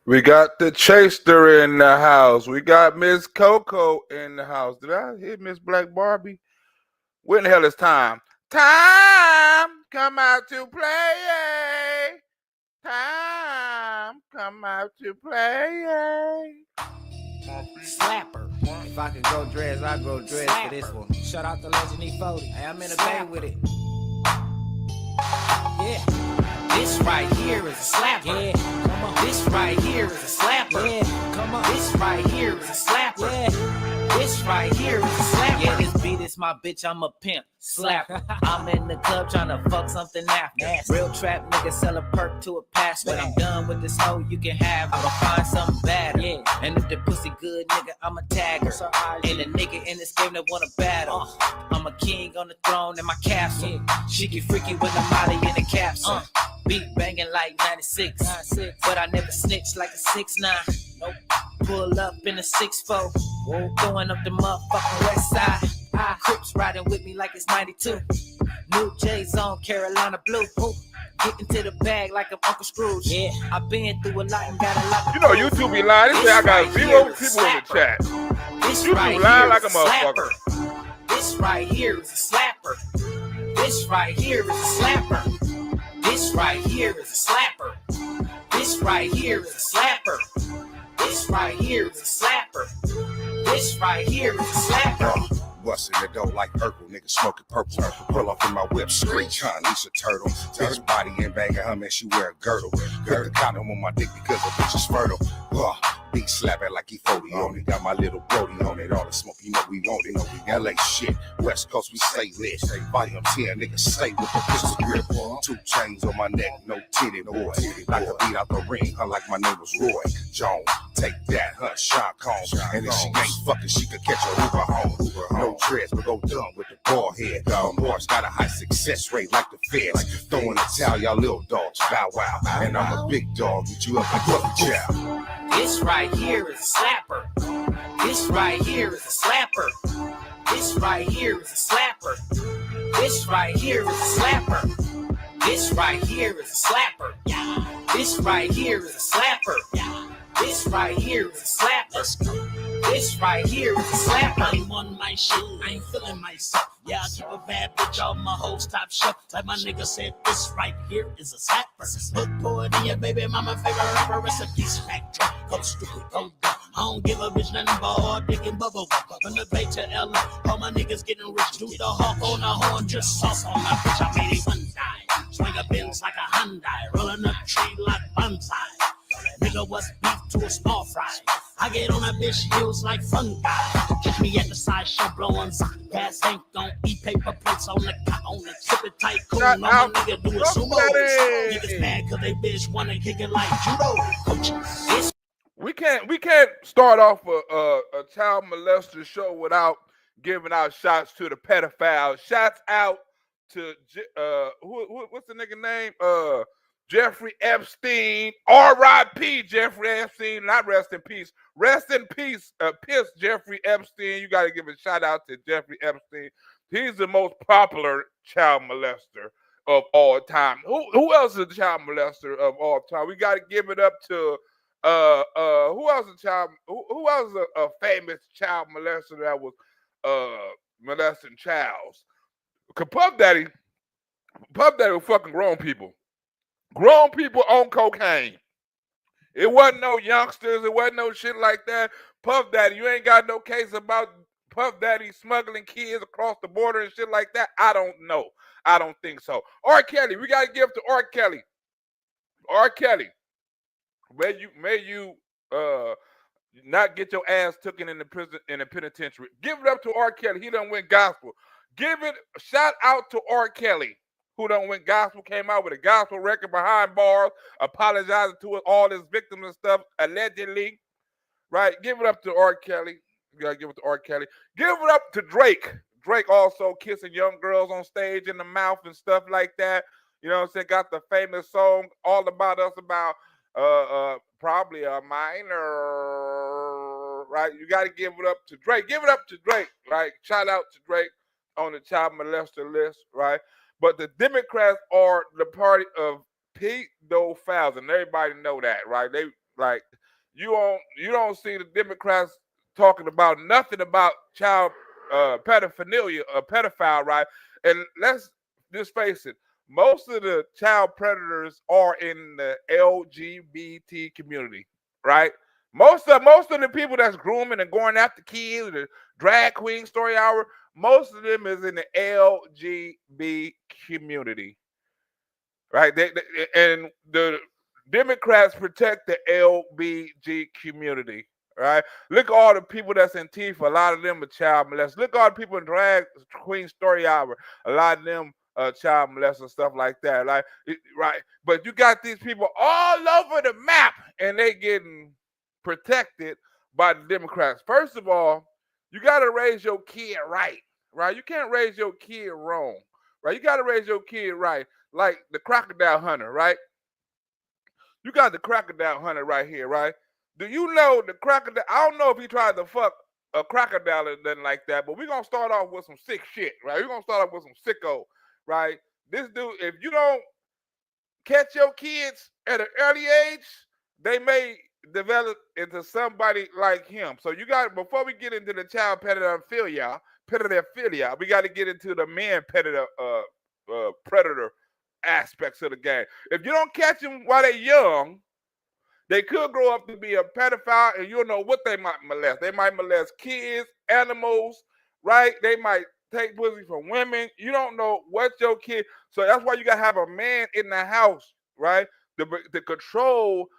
We got the Chaster in the house. We got Miss Coco in the house. Did I hear Miss Black Barbie? When the hell is time? Time! Come out to play! Time! Come out to play! Slapper. If I could go dress, I'd go dress for this one. Shout out to Legend E40. Hey, I'm in the bay with it. Yeah. This right here is a slapper. Yeah. Come on. This right here is a slapper. Yeah. Come on. This right here is a slapper. Yeah. This right here is a slapper. Yeah, this beat is my bitch, I'm a pimp. Slapper. I'm in the club tryna fuck something after. Nasty. Real trap nigga sell a perk to a pass. When I'm done with this hoe, you can have. I'ma find something better. Yeah. And if the pussy good, nigga, I'ma tag her. And a nigga in this game that wanna battle. I'm a king on the throne in my castle. Yeah. She get freaky when I'm Molly in the capsule. Beat banging like 96. But I never snitch like a 6'9". Nope. Pull up in a 6'4". Throwing up the motherfucking west side. Crips riding with me like it's 92. New J's on Carolina blue. Getting to the bag like I'm Uncle Scrooge. Yeah. I've been through a lot and got a lot. You know YouTube be lying. They say I got 0 people in the chat. This YouTube right lying here like a is motherfucker. slapper. This right here is a slapper. This right here is a slapper. This right here is a slapper. This right here is a slapper. This right here is a slapper. This right here is a slapper. Bustin' it though like Urkel, nigga smoking purple. Pull off in my whip, screech, huh? Lisa Turtle. Bitch body and banging her, man, she wear a girdle. Put the condom on my dick because the bitch is fertile. Beat slapping like he 40 on it. Got my little Brody on it. All the smoke, you know we want it. LA shit, West Coast, we stay lit. Volume 10, nigga, stay with the pistol grip. 2 chains on my neck, no titty boy. Like a beat out the ring, huh? Like my name was Roy Jones. Take that, huh? Sean Combs. And if she ain't fucking, she could catch a Uber home. No dreads, but go dumb with the ball head. Boys got a high success rate like the feds. Throwing a towel, y'all little dogs, bow wow. And I'm a big dog, get you up and fuck the chow. This right here is a slapper. This right here is a slapper. This right here is a slapper. This right here is a slapper. This right here is a slapper. This right here is a slapper. This right here is a slapper. This right here is a slapper. I'm on my shit, I ain't feeling myself. Yeah, I keep a bad bitch on my whole top shelf. Like my nigga said, this right here is a slapper. Look for it in your baby mama favorite rapper. Recipes factory. Go stupid, go dumb. I don't give a bitch nothing but hard dick and bubble gum. From the Bay to LA, all my niggas getting rich. Do the hawk on the horn, just sauce on my bitch. I made it one die. Swing a Benz like a Hyundai. Rolling up tree like bonsai. Nigga, what's beef to a small fry? I get on a bitch heels like fungi. Catch me at the side show blowing gas ain't gon' eat paper plates on the tip it tight cool. Shout No, my out nigga do it to sumo. somebody. Niggas mad cause they bitch wanna kick it like judo. Coach, We can't start off a child molester show without giving out shots to the pedophiles. Shots out to what's the nigga name? Jeffrey Epstein. R.I.P. Jeffrey Epstein. Not rest in peace. Rest in peace. Piss Jeffrey Epstein. You got to give a shout out to Jeffrey Epstein. He's the most popular child molester of all time. Who else is a child molester of all time? We got to give it up to who else who else is a famous child molester that was molesting childs? Cause Puff Daddy was fucking grown people. Grown people on cocaine. It wasn't no youngsters. It wasn't no shit like that. Puff Daddy, you ain't got no case about Puff Daddy smuggling kids across the border and shit like that. I don't know. I don't think so. R. Kelly, we gotta give to R. Kelly. R. Kelly, may you not get your ass taken in the prison in the penitentiary. Give it up to R. Kelly. He done went gospel. Shout out to R. Kelly, who done went gospel, came out with a gospel record behind bars, apologizing to all his victims and stuff, allegedly. Right? Give it up to R. Kelly. You gotta give it to R. Kelly. Give it up to Drake. Drake also kissing young girls on stage in the mouth and stuff like that. You know what I'm saying? Got the famous song All About Us about probably a minor. Right? You gotta give it up to Drake. Give it up to Drake, right? Shout out to Drake on the child molester list, right? But the Democrats are the party of pedophiles, and everybody know that, right? They like you don't see the Democrats talking about nothing about child pedophilia, a pedophile, right? And let's just face it, most of the child predators are in the LGBT community, right? Most of the people that's grooming and going after kids, the drag queen story hour, most of them is in the LGBT community, right? And the Democrats protect the LBG community, right? Look at all the people that's in Tifa. A lot of them are child molesters. Look at all the people in drag queen story hour. A lot of them child molesters, stuff like that, right? But you got these people all over the map, and they getting protected by the Democrats. First of all, you got to raise your kid right? You can't raise your kid wrong, right? You got to raise your kid right, like the crocodile hunter, right? You got the crocodile hunter right here, right? Do you know the crocodile? I don't know if he tried to fuck a crocodile or nothing like that, but we're gonna start off with some sick shit, right? We're gonna start off with some sicko, right? This dude, if you don't catch your kids at an early age, they may develop into somebody like him. So you got, before we get into the child pedophilia, we got to get into the man predator aspects of the game. If you don't catch them while they're young, they could grow up to be a pedophile, and you don't know what they might molest. They might molest kids, animals, right? They might take pussy from women. You don't know what your kid. So that's why you gotta have a man in the house, right? To control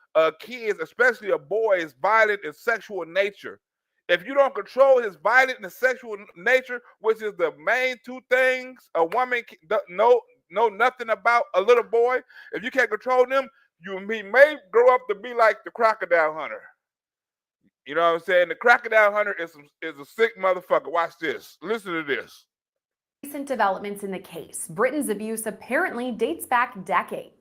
kids, especially a boy's violent and sexual nature. If you don't control his violent and sexual nature, which is the main two things a woman know nothing about a little boy, if you can't control them, he may grow up to be like the crocodile hunter. You know what I'm saying? The crocodile hunter is a sick motherfucker. Watch this. Listen to this. Recent developments in the case. Britain's abuse apparently dates back decades.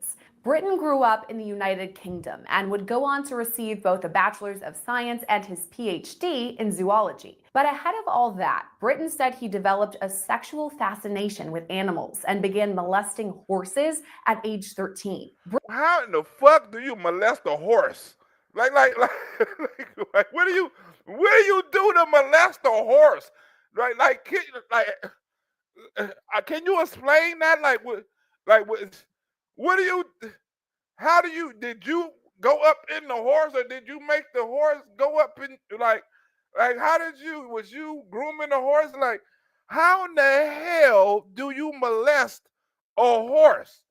Britton grew up in the United Kingdom and would go on to receive both a Bachelor's of Science and his PhD in zoology. But ahead of all that, Britton said he developed a sexual fascination with animals and began molesting horses at age 13. How in the fuck do you molest a horse? Like, what do you do to molest a horse? Right? Can you explain that? What do you? How do you? Did you go up in the horse, or did you make the horse go up in like? How did you? Was you grooming the horse? Like, how in the hell do you molest a horse?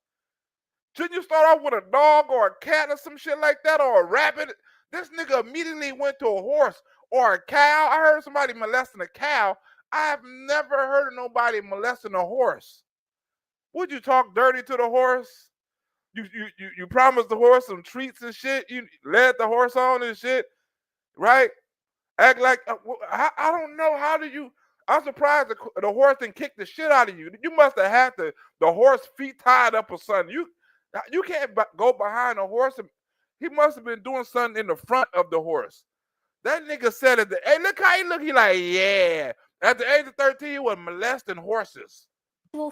Shouldn't you start off with a dog or a cat or some shit like that, or a rabbit? This nigga immediately went to a horse or a cow. I heard somebody molesting a cow. I've never heard of nobody molesting a horse. Would you talk dirty to the horse? You promised the horse some treats and shit. You led the horse on and shit, right? Act like I don't know. How do you? I'm surprised the horse didn't kick the shit out of you. You must have had the horse feet tied up or something. You can't go behind a horse. He must have been doing something in the front of the horse. That nigga said at hey, look how he look. He like, yeah. At the age of 13, he was molesting horses.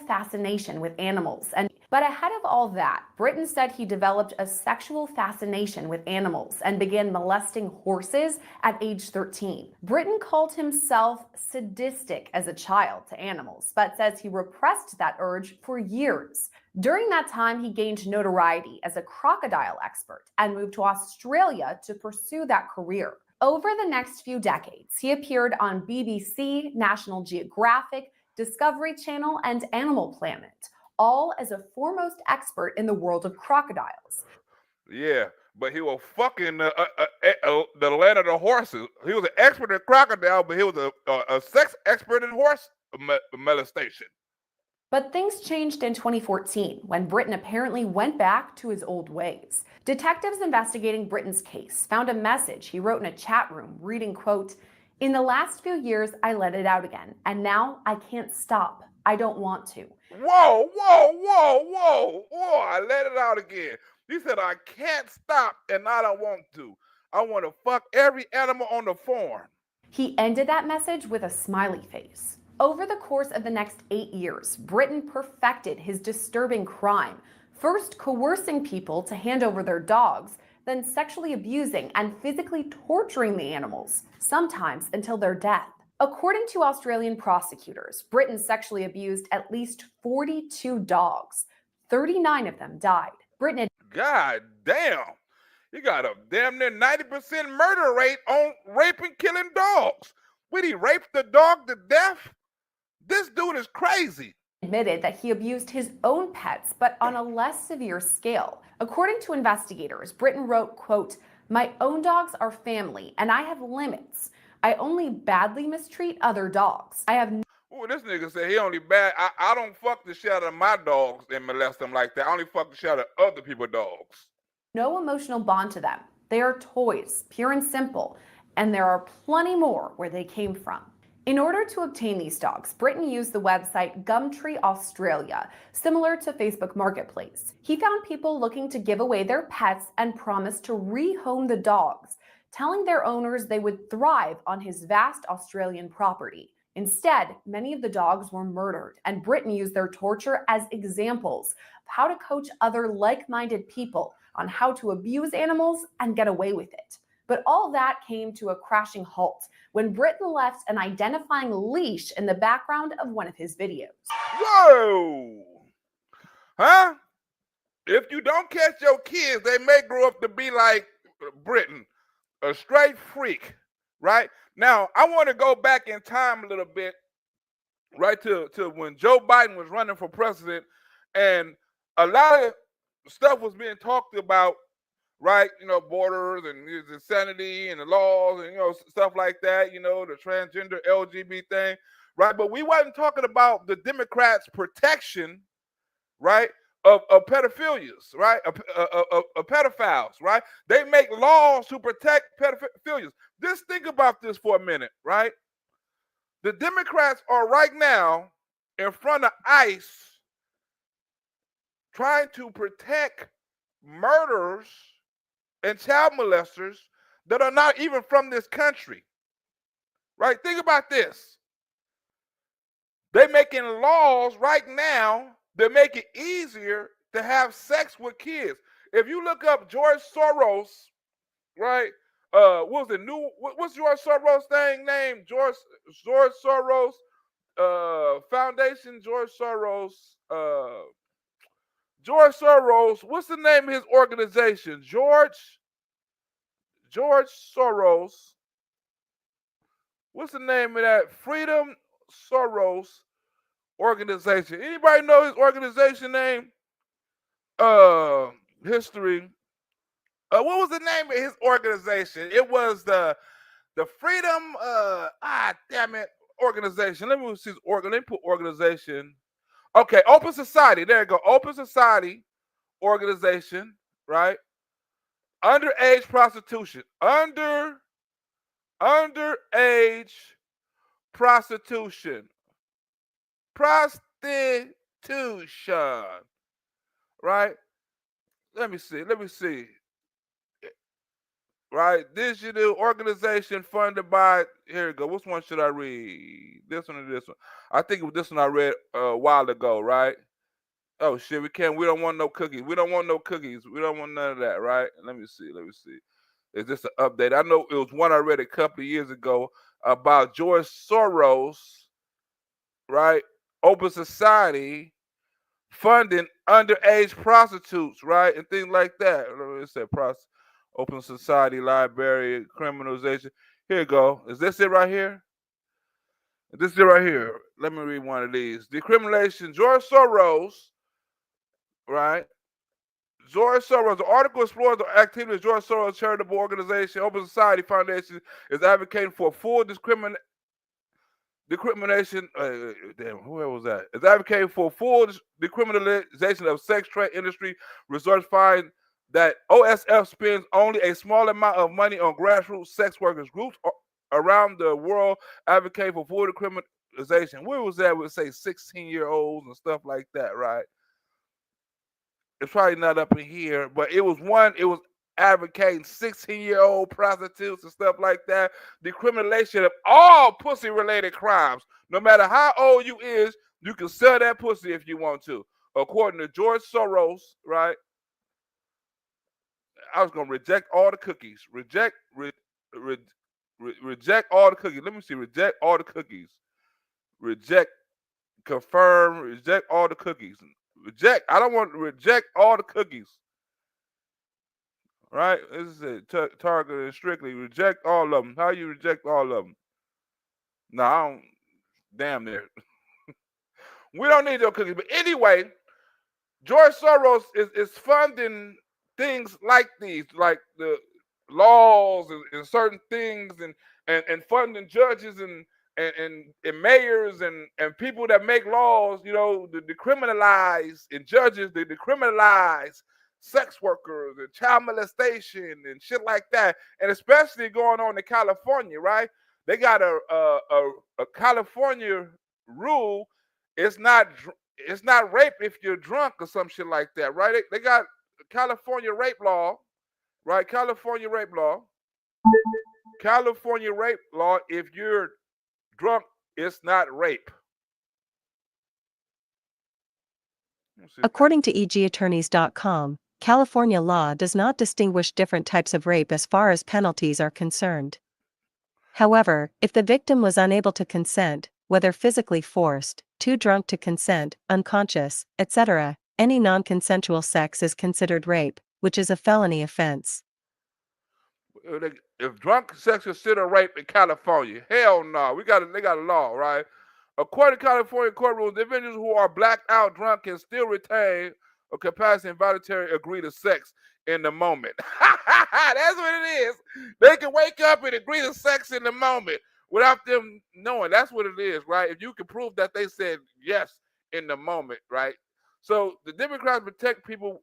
Fascination with animals. But ahead of all that, Britton said he developed a sexual fascination with animals and began molesting horses at age 13. Britton called himself sadistic as a child to animals, but says he repressed that urge for years. During that time, he gained notoriety as a crocodile expert and moved to Australia to pursue that career. Over the next few decades, he appeared on BBC, National Geographic, Discovery Channel, and Animal Planet, all as a foremost expert in the world of crocodiles. Yeah, but he was fucking the land of the horses. He was an expert in crocodile, but he was a sex expert in horse molestation. But things changed in 2014 when Britton apparently went back to his old ways. Detectives investigating Britton's case found a message he wrote in a chat room reading, quote, "In the last few years, I let it out again, and now I can't stop. I don't want to." Whoa, I let it out again. He said, I can't stop and I don't want to. I want to fuck every animal on the farm. He ended that message with a smiley face. Over the course of the next 8 years, Britton perfected his disturbing crime, first coercing people to hand over their dogs, then sexually abusing and physically torturing the animals, sometimes until their death. According to Australian prosecutors, Britain sexually abused at least 42 dogs. 39 of them died. Britain God damn. You got a damn near 90% murder rate on raping, killing dogs. Would he rape the dog to death? This dude is crazy. admitted that he abused his own pets, but on a less severe scale. According to investigators, Britain wrote, quote, "My own dogs are family, and I have limits. I only badly mistreat other dogs. I have Ooh, this nigga said he only bad. I don't fuck the shit out of my dogs and molest them like that. I only fuck the shit out of other people's dogs. no emotional bond to them. They are toys, pure and simple, and there are plenty more where they came from." In order to obtain these dogs, Britain used the website Gumtree Australia, similar to Facebook Marketplace. He found people looking to give away their pets and promised to rehome the dogs, telling their owners they would thrive on his vast Australian property. Instead, many of the dogs were murdered, and Britain used their torture as examples of how to coach other like-minded people on how to abuse animals and get away with it. But all that came to a crashing halt when Britain left an identifying leash in the background of one of his videos. Whoa! Huh? If you don't catch your kids, they may grow up to be like Britain, a straight freak, right? Now, I want to go back in time a little bit, right, to when Joe Biden was running for president, and a lot of stuff was being talked about, right? You know, borders and the insanity and the laws and, you know, stuff like that, you know, the transgender LGBT thing, right? But we wasn't talking about the Democrats' protection, right, of pedophilias, right, of pedophiles, right? They make laws to protect pedophilias. Just think about this for a minute, right? The Democrats are right now in front of ICE trying to protect murderers and child molesters that are not even from this country, right? Think about this. They're making laws right now that make it easier to have sex with kids. If you look up George Soros, right? What was it? What's George Soros thing name? George Soros Foundation. George Soros. What's the name of his organization? George Soros. What's the name of that? Freedom Soros organization. Anybody know his organization name? History. What was the name of his organization? It was the Freedom. Damn it, organization. Let me see. Let me put organization. Okay, Open Society. There you go. Open Society organization. Right. Underage prostitution. Underage prostitution. Prostitution. Right? Let me see. Right? Digital organization funded by, here we go. Which one should I read? This one or this one? I think it was this one I read a while ago, right? Oh shit, we don't want no cookies. We don't want no cookies. We don't want none of that, right? Let me see. Is this an update? I know it was one I read a couple of years ago about George Soros, right? Open Society funding underage prostitutes, right? And things like that. It said Open Society, library, criminalization. Here you go. Is this it right here? This is it right here. Let me read one of these. Decriminalization, George Soros, right? George Soros, the article explores the activities of George Soros charitable organization, Open Society Foundation, is advocating for full discrimination. Where was that? Is advocating for full decriminalization of sex trade industry. Research find that OSF spends only a small amount of money on grassroots sex workers groups around the world advocating for full decriminalization. Where was that? Would say 16-year-olds and stuff like that, right? It's probably not up in here, but it was advocating 16-year-old prostitutes and stuff like that. Decriminalization of all pussy-related crimes. No matter how old you is, you can sell that pussy if you want to. According to George Soros, right? I was gonna reject all the cookies. Reject all the cookies. Let me see. Reject all the cookies. Reject. Confirm. Reject all the cookies. Reject. I don't want to reject all the cookies. Right? This is it. Target and strictly reject all of them. How you reject all of them? No, I don't. Damn near. We don't need those cookies. But anyway, George Soros is funding things like these, like the laws and certain things, and funding judges and mayors and people that make laws, you know, to decriminalize, and judges to decriminalize sex workers and child molestation and shit like that, and especially going on in California, right? They got a California rule. It's not rape if you're drunk or some shit like that, right? They got California rape law, right? California rape law. California rape law. If you're drunk, it's not rape. According to egattorneys.com, California law does not distinguish different types of rape as far as penalties are concerned. However, if the victim was unable to consent, whether physically forced, too drunk to consent, unconscious, etc., any non-consensual sex is considered rape, which is a felony offense. If drunk sex is considered rape in California, hell no. They got a law, right? According to California court rules, individuals who are blacked out drunk can still retain a capacity and voluntarily agree to sex in the moment. That's what it is. They can wake up and agree to sex in the moment without them knowing. That's what it is, right? If you can prove that they said yes in the moment, right? So the Democrats protect people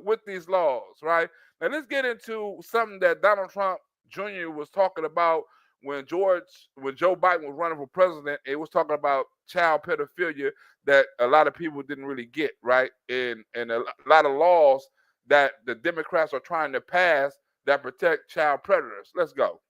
with these laws, right? Now let's get into something that Donald Trump Jr. was talking about when Joe Biden was running for president. It was talking about child pedophilia that a lot of people didn't really get, right? And a lot of laws that the Democrats are trying to pass that protect child predators. Let's go.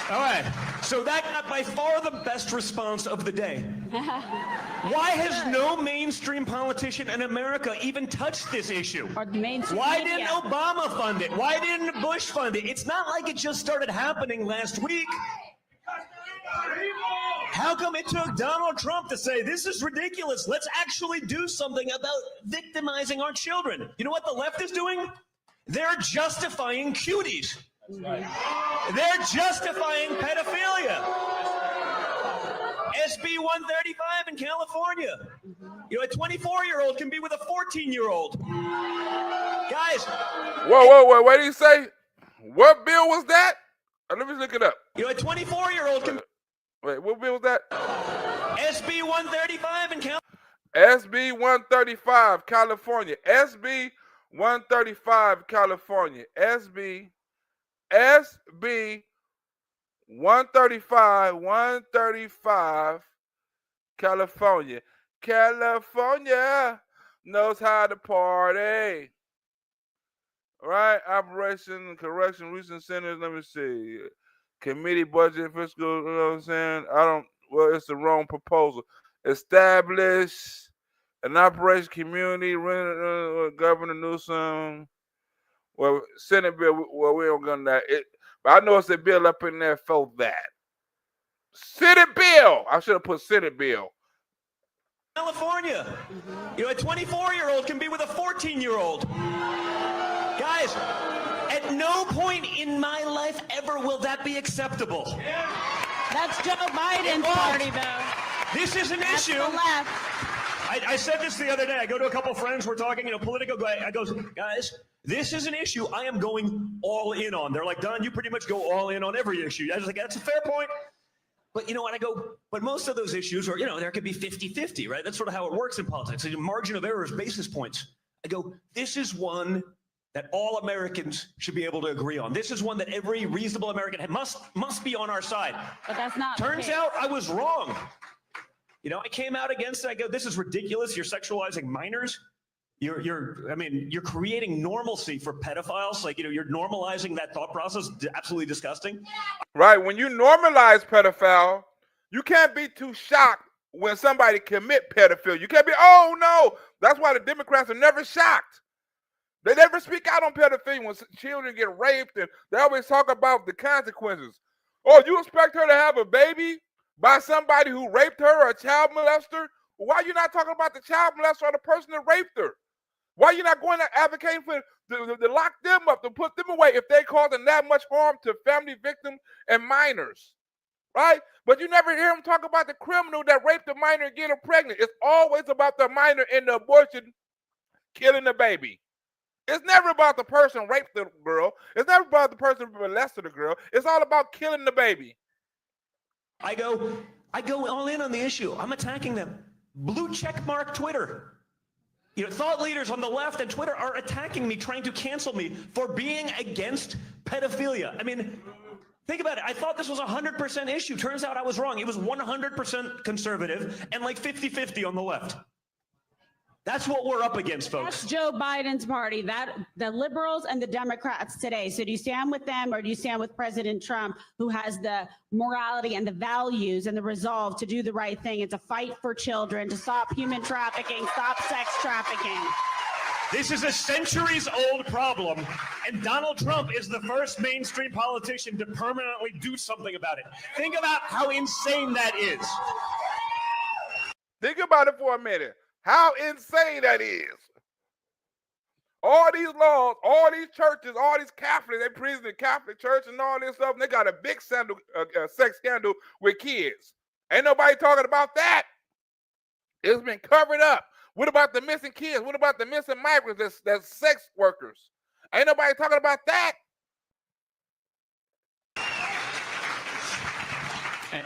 All right, so that got by far the best response of the day. Why has no mainstream politician in America even touched this issue? Why didn't Obama fund it? Why didn't Bush fund it? It's not like it just started happening last week. How come it took Donald Trump to say, this is ridiculous, let's actually do something about victimizing our children? You know what the left is doing? They're justifying cuties. They're justifying pedophilia. SB 135 in California. You know, a 24-year-old can be with a 14-year-old. Guys. Whoa, what did he say? What bill was that? Let me look it up. You know, a 24-year-old can... Wait, what bill was that? SB 135 in California. SB 135, California. SB 135, California. SB 135, California. California knows how to party. All right, Operation Correction Recent Centers. Let me see. Committee budget fiscal. You know what I'm saying? It's the wrong proposal. Establish an operation community. Governor Newsom. Well, Senate bill. Well, we don't got that. But I know it's a bill up in there for that. Senate bill. I should have put Senate bill. California. You know, a 24-year-old can be with a 14-year-old. Guys, at no point in my life ever will that be acceptable. That's Joe Biden's party, though. This is an issue. I said this the other day. I go to a couple friends. We're talking, political guy. I go, guys, this is an issue I am going all in on. They're like, Don, you pretty much go all in on every issue. I was like, that's a fair point. But you know what? I go, but most of those issues are, there could be 50-50, right? That's sort of how it works in politics. The margin of error is basis points. I go, this is one that all Americans should be able to agree on. This is one that every reasonable American must be on our side. But that's not. Turns out I was wrong. I came out against it. I go, this is ridiculous. You're sexualizing minors. You're creating normalcy for pedophiles. Like, you're normalizing that thought process. Absolutely disgusting. Right. When you normalize pedophile, you can't be too shocked when somebody commit pedophilia. You can't be, oh no. That's why the Democrats are never shocked. They never speak out on pedophilia when children get raped, and they always talk about the consequences. Oh, you expect her to have a baby by somebody who raped her or a child molester? Why are you not talking about the child molester or the person that raped her? Why are you not going to advocate for to lock them up, to put them away if they causing that much harm to family victims and minors? Right? But you never hear them talk about the criminal that raped the minor and get her pregnant. It's always about the minor and the abortion killing the baby. It's never about the person who raped the girl. It's never about the person who molested the girl. It's all about killing the baby. I go all in on the issue. I'm attacking them. Blue check mark Twitter. You know, thought leaders on the left and Twitter are attacking me, trying to cancel me for being against pedophilia. I mean, think about it. I thought this was a 100% issue. Turns out I was wrong. It was 100% conservative and like 50-50 on the left. That's what we're up against, folks. That's Joe Biden's party, the liberals and the Democrats today. So do you stand with them, or do you stand with President Trump, who has the morality and the values and the resolve to do the right thing and to fight for children, to stop human trafficking, stop sex trafficking? This is a centuries-old problem, and Donald Trump is the first mainstream politician to permanently do something about it. Think about how insane that is. Think about it for a minute. How insane that is. All these laws, all these churches, all these Catholics, they praise the Catholic Church and all this stuff, and they got a big sex scandal with kids. Ain't nobody talking about that. It's been covered up. What about the missing kids? What about the missing migrants that's sex workers? Ain't nobody talking about that.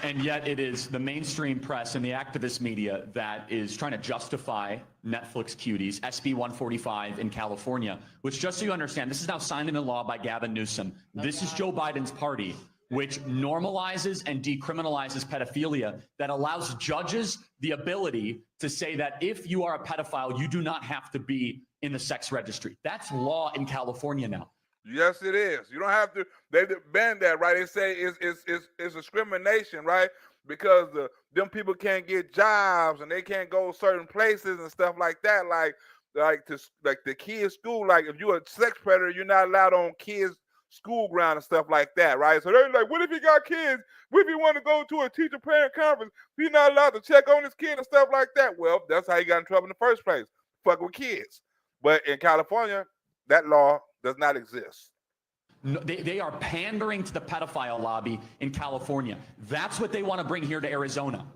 And yet it is the mainstream press and the activist media that is trying to justify Netflix cuties, SB 145 in California, which, just so you understand, this is now signed into law by Gavin Newsom. This is Joe Biden's party, which normalizes and decriminalizes pedophilia, that allows judges the ability to say that if you are a pedophile, you do not have to be in the sex registry. That's law in California now. Yes, it is. You don't have to. They banned that, right? They say it's discrimination, right? Because them people can't get jobs and they can't go certain places and stuff like that. Like the kids' school. Like if you're a sex predator, you're not allowed on kids' school ground and stuff like that, right? So they're like, what if he got kids? What if he want to go to a teacher-parent conference? He's not allowed to check on his kid and stuff like that. Well, that's how he got in trouble in the first place. Fuck with kids. But in California, that law does not exist. No, they are pandering to the pedophile lobby in California. That's what they want to bring here to Arizona.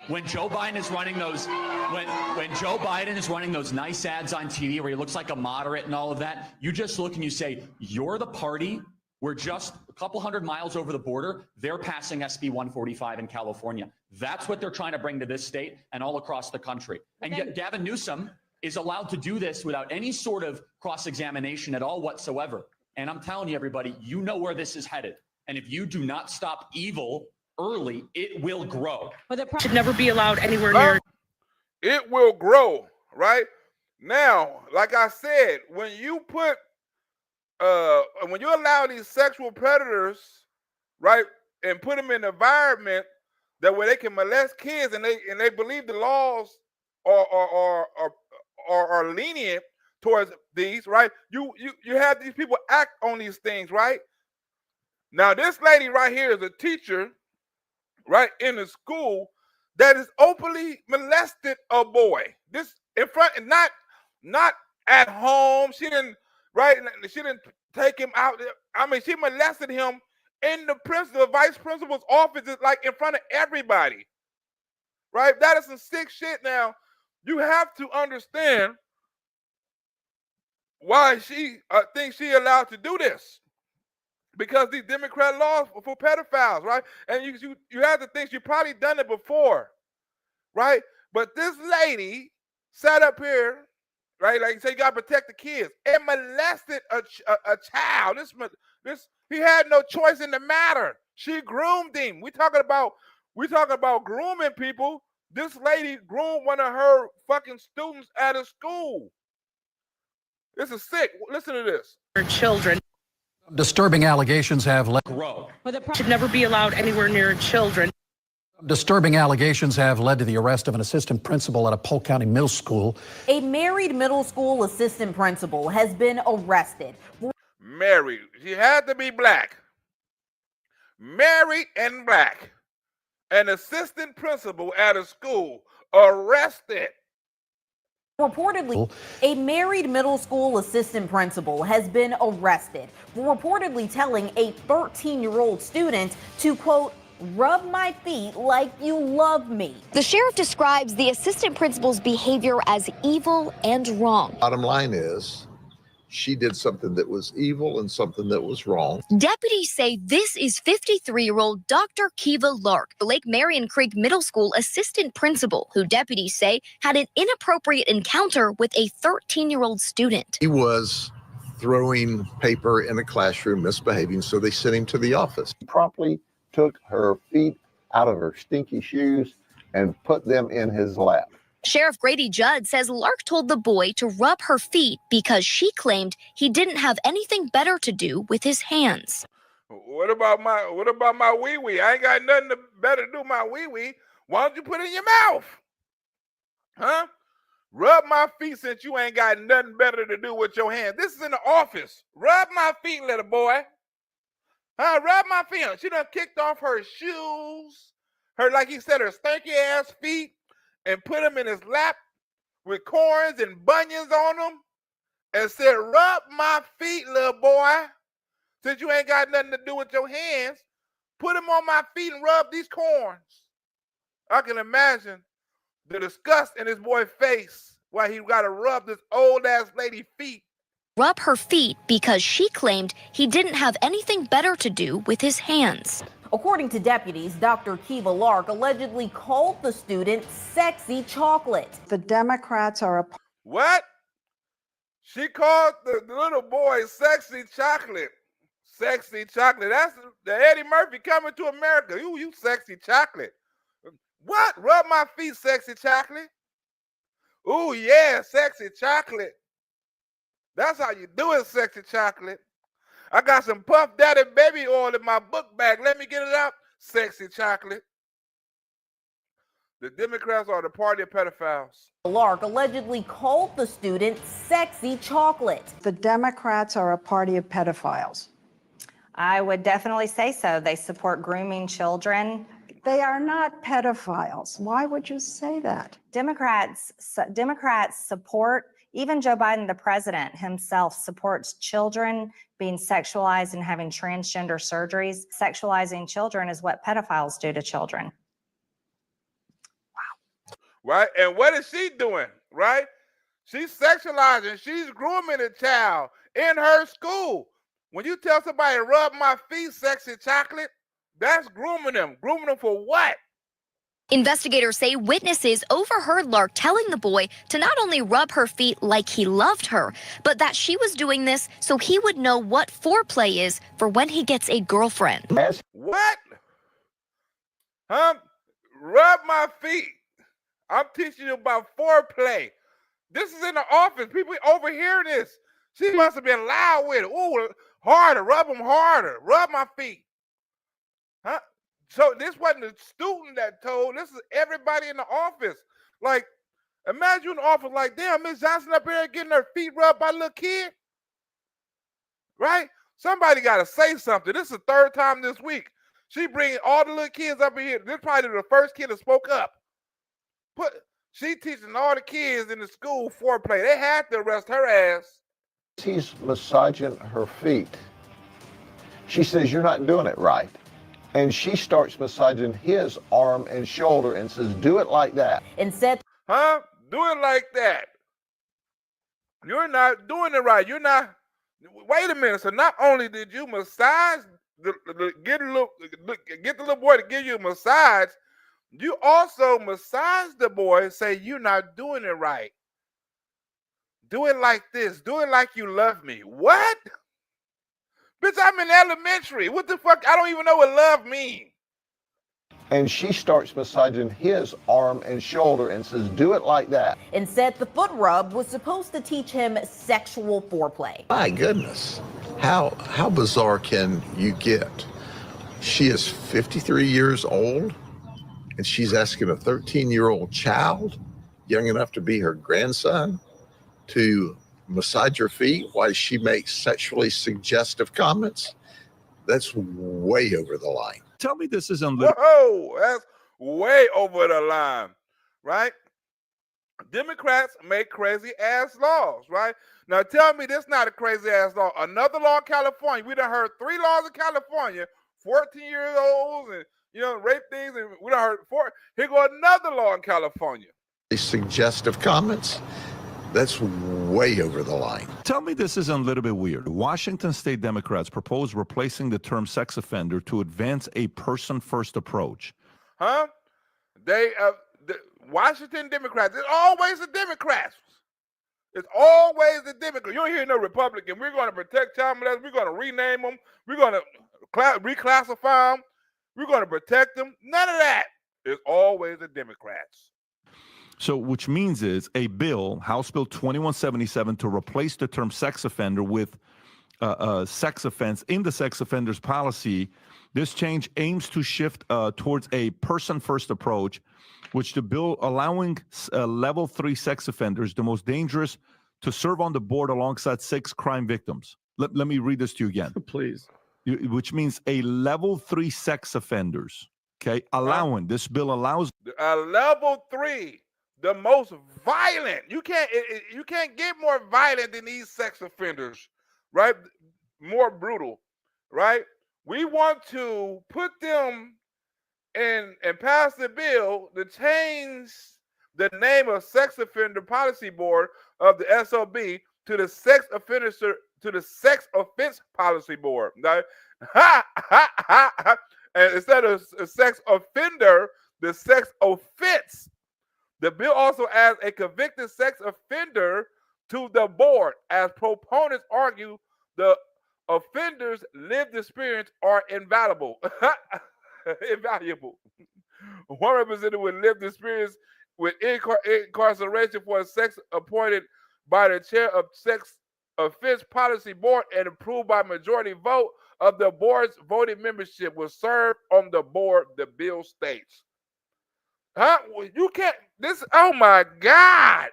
When Joe Biden is running those, when Joe Biden is running those nice ads on TV where he looks like a moderate and all of that, you just look and you say, you're the party. We're just a couple hundred miles over the border. They're passing SB 145 in California. That's what they're trying to bring to this state and all across the country. And yet Gavin Newsom is allowed to do this without any sort of cross-examination at all whatsoever. And I'm telling you, everybody, you know where this is headed. And if you do not stop evil early, it will grow. Should never be allowed anywhere near. It will grow, right? Now, like I said, when you allow these sexual predators, right, and put them in an environment that where they can molest kids, and they believe the laws are lenient towards these, right? You have these people act on these things, right? Now, this lady right here is a teacher, right, in the school that is openly molested a boy. This in front, not at home. She didn't take him out. I mean, she molested him in the vice principal's office, like in front of everybody, right? That is some sick shit. Now, you have to understand why she thinks she allowed to do this, because these Democrat laws for pedophiles, right? And you have to think she probably done it before, right? But this lady sat up here, right? Like you say, you gotta protect the kids, and molested a child. This he had no choice in the matter. She groomed him. We talking about grooming people. This lady groomed one of her fucking students at a school. This is sick. Listen to this. Children. Disturbing allegations have led. Grow. Should never be allowed anywhere near children. Disturbing allegations have led to the arrest of an assistant principal at a Polk County middle school. A married middle school assistant principal has been arrested. Married. She had to be black. Married and black. An assistant principal at a school arrested. Reportedly, a married middle school assistant principal has been arrested for reportedly telling a 13-year-old student to, quote, rub my feet like you love me. The sheriff describes the assistant principal's behavior as evil and wrong. Bottom line is, she did something that was evil and something that was wrong. Deputies say this is 53-year-old Dr. Kiva Lark, the Lake Marion Creek Middle School assistant principal, who deputies say had an inappropriate encounter with a 13-year-old student. He was throwing paper in the classroom, misbehaving, so they sent him to the office. Promptly took her feet out of her stinky shoes and put them in his lap. Sheriff Grady Judd says Lark told the boy to rub her feet because she claimed he didn't have anything better to do with his hands. What about my wee-wee? I ain't got nothing better to do with my wee-wee. Why don't you put it in your mouth? Huh? Rub my feet since you ain't got nothing better to do with your hands. This is in the office. Rub my feet, little boy. Huh? Rub my feet. She done kicked off her shoes, her, like he said, her stinky ass feet, and put them in his lap with corns and bunions on them and said, rub my feet, little boy. Since you ain't got nothing to do with your hands, put them on my feet and rub these corns. I can imagine the disgust in this boy's face while he got to rub this old-ass lady's feet. Rub her feet because she claimed he didn't have anything better to do with his hands. According to deputies, Dr. Kiva Lark allegedly called the student sexy chocolate. The Democrats are a... What? She called the little boy sexy chocolate. Sexy chocolate. That's the Eddie Murphy coming to America. You sexy chocolate. What? Rub my feet, sexy chocolate. Ooh, yeah, sexy chocolate. That's how you do it, sexy chocolate. I got some Puff Daddy baby oil in my book bag. Let me get it out, sexy chocolate. The Democrats are the party of pedophiles. Lark allegedly called the student sexy chocolate. The Democrats are a party of pedophiles. I would definitely say so. They support grooming children. They are not pedophiles. Why would you say that? Democrats support, even Joe Biden, the president himself, supports children being sexualized and having transgender surgeries. Sexualizing children is what pedophiles do to children. Wow. Right? And what is she doing? Right? She's sexualizing. She's grooming a child in her school. When you tell somebody, rub my feet, sexy chocolate, that's grooming them. Grooming them for what? Investigators say witnesses overheard Lark telling the boy to not only rub her feet like he loved her, but that she was doing this so he would know what foreplay is for when he gets a girlfriend. What? Huh? Rub my feet. I'm teaching you about foreplay. This is in the office. People overhear this. She must have been loud with it. Ooh, harder. Rub them harder. Rub my feet. Huh? So this wasn't the student that told. This is everybody in the office. Like, imagine you in the office like, damn, Miss Johnson up here getting her feet rubbed by a little kid. Right? Somebody got to say something. This is the third time this week. She bringing all the little kids up in here. This is probably the first kid that spoke up. She teaching all the kids in the school foreplay. They had to arrest her ass. He's massaging her feet. She says, you're not doing it right. And she starts massaging his arm and shoulder and says, do it like that. And said, huh? Do it like that. You're not doing it right. You're not. Wait a minute. So not only did you massage, get the little boy to give you a massage, you also massage the boy and say, you're not doing it right. Do it like this. Do it like you love me. What? Bitch, I'm in elementary. What the fuck? I don't even know what love means. And she starts massaging his arm and shoulder and says, do it like that. And said the foot rub was supposed to teach him sexual foreplay. My goodness. How bizarre can you get? She is 53 years old And she's asking a 13-year-old child, young enough to be her grandson, to massage her feet while she makes sexually suggestive comments. That's way over the line. Tell me this isn't. Whoa, that's way over the line, right? Democrats make crazy ass laws, right? Now tell me this not a crazy ass law. Another law in California. We done heard 3 laws in California, 14-year-olds and rape things, and we done heard 4. Here go another law in California. Suggestive comments. That's way over the line. Tell me this isn't a little bit weird. Washington state Democrats propose replacing the term sex offender to advance a person-first approach. Huh? The Washington Democrats. It's always the Democrats. It's always the Democrats. You don't hear no Republican. We're going to protect child molesters. We're going to rename them. We're going to reclassify them. We're going to protect them. None of that. It's always the Democrats. So, which means is a bill, House Bill 2177, to replace the term sex offender with sex offense in the sex offenders policy. This change aims to shift towards a person-first approach, which the bill allowing level 3 sex offenders, the most dangerous, to serve on the board alongside 6 crime victims. Let me read this to you again. Please. Which means a level 3 sex offenders, okay, allowing, this bill allows. A level 3. The most violent. You can't get more violent than these sex offenders, right? More brutal, right? We want to put them and pass the bill to change the name of Sex Offender Policy Board of the SOB to the Sex Offense Policy Board. Right? And instead of a sex offender, the sex offense. The bill also adds a convicted sex offender to the board, as proponents argue the offender's lived experience are invaluable. Invaluable. One representative with lived experience with incarceration for a sex appointed by the chair of Sex Offense Policy Board and approved by majority vote of the board's voting membership will serve on the board, the bill states. Huh? You can't. Oh my God.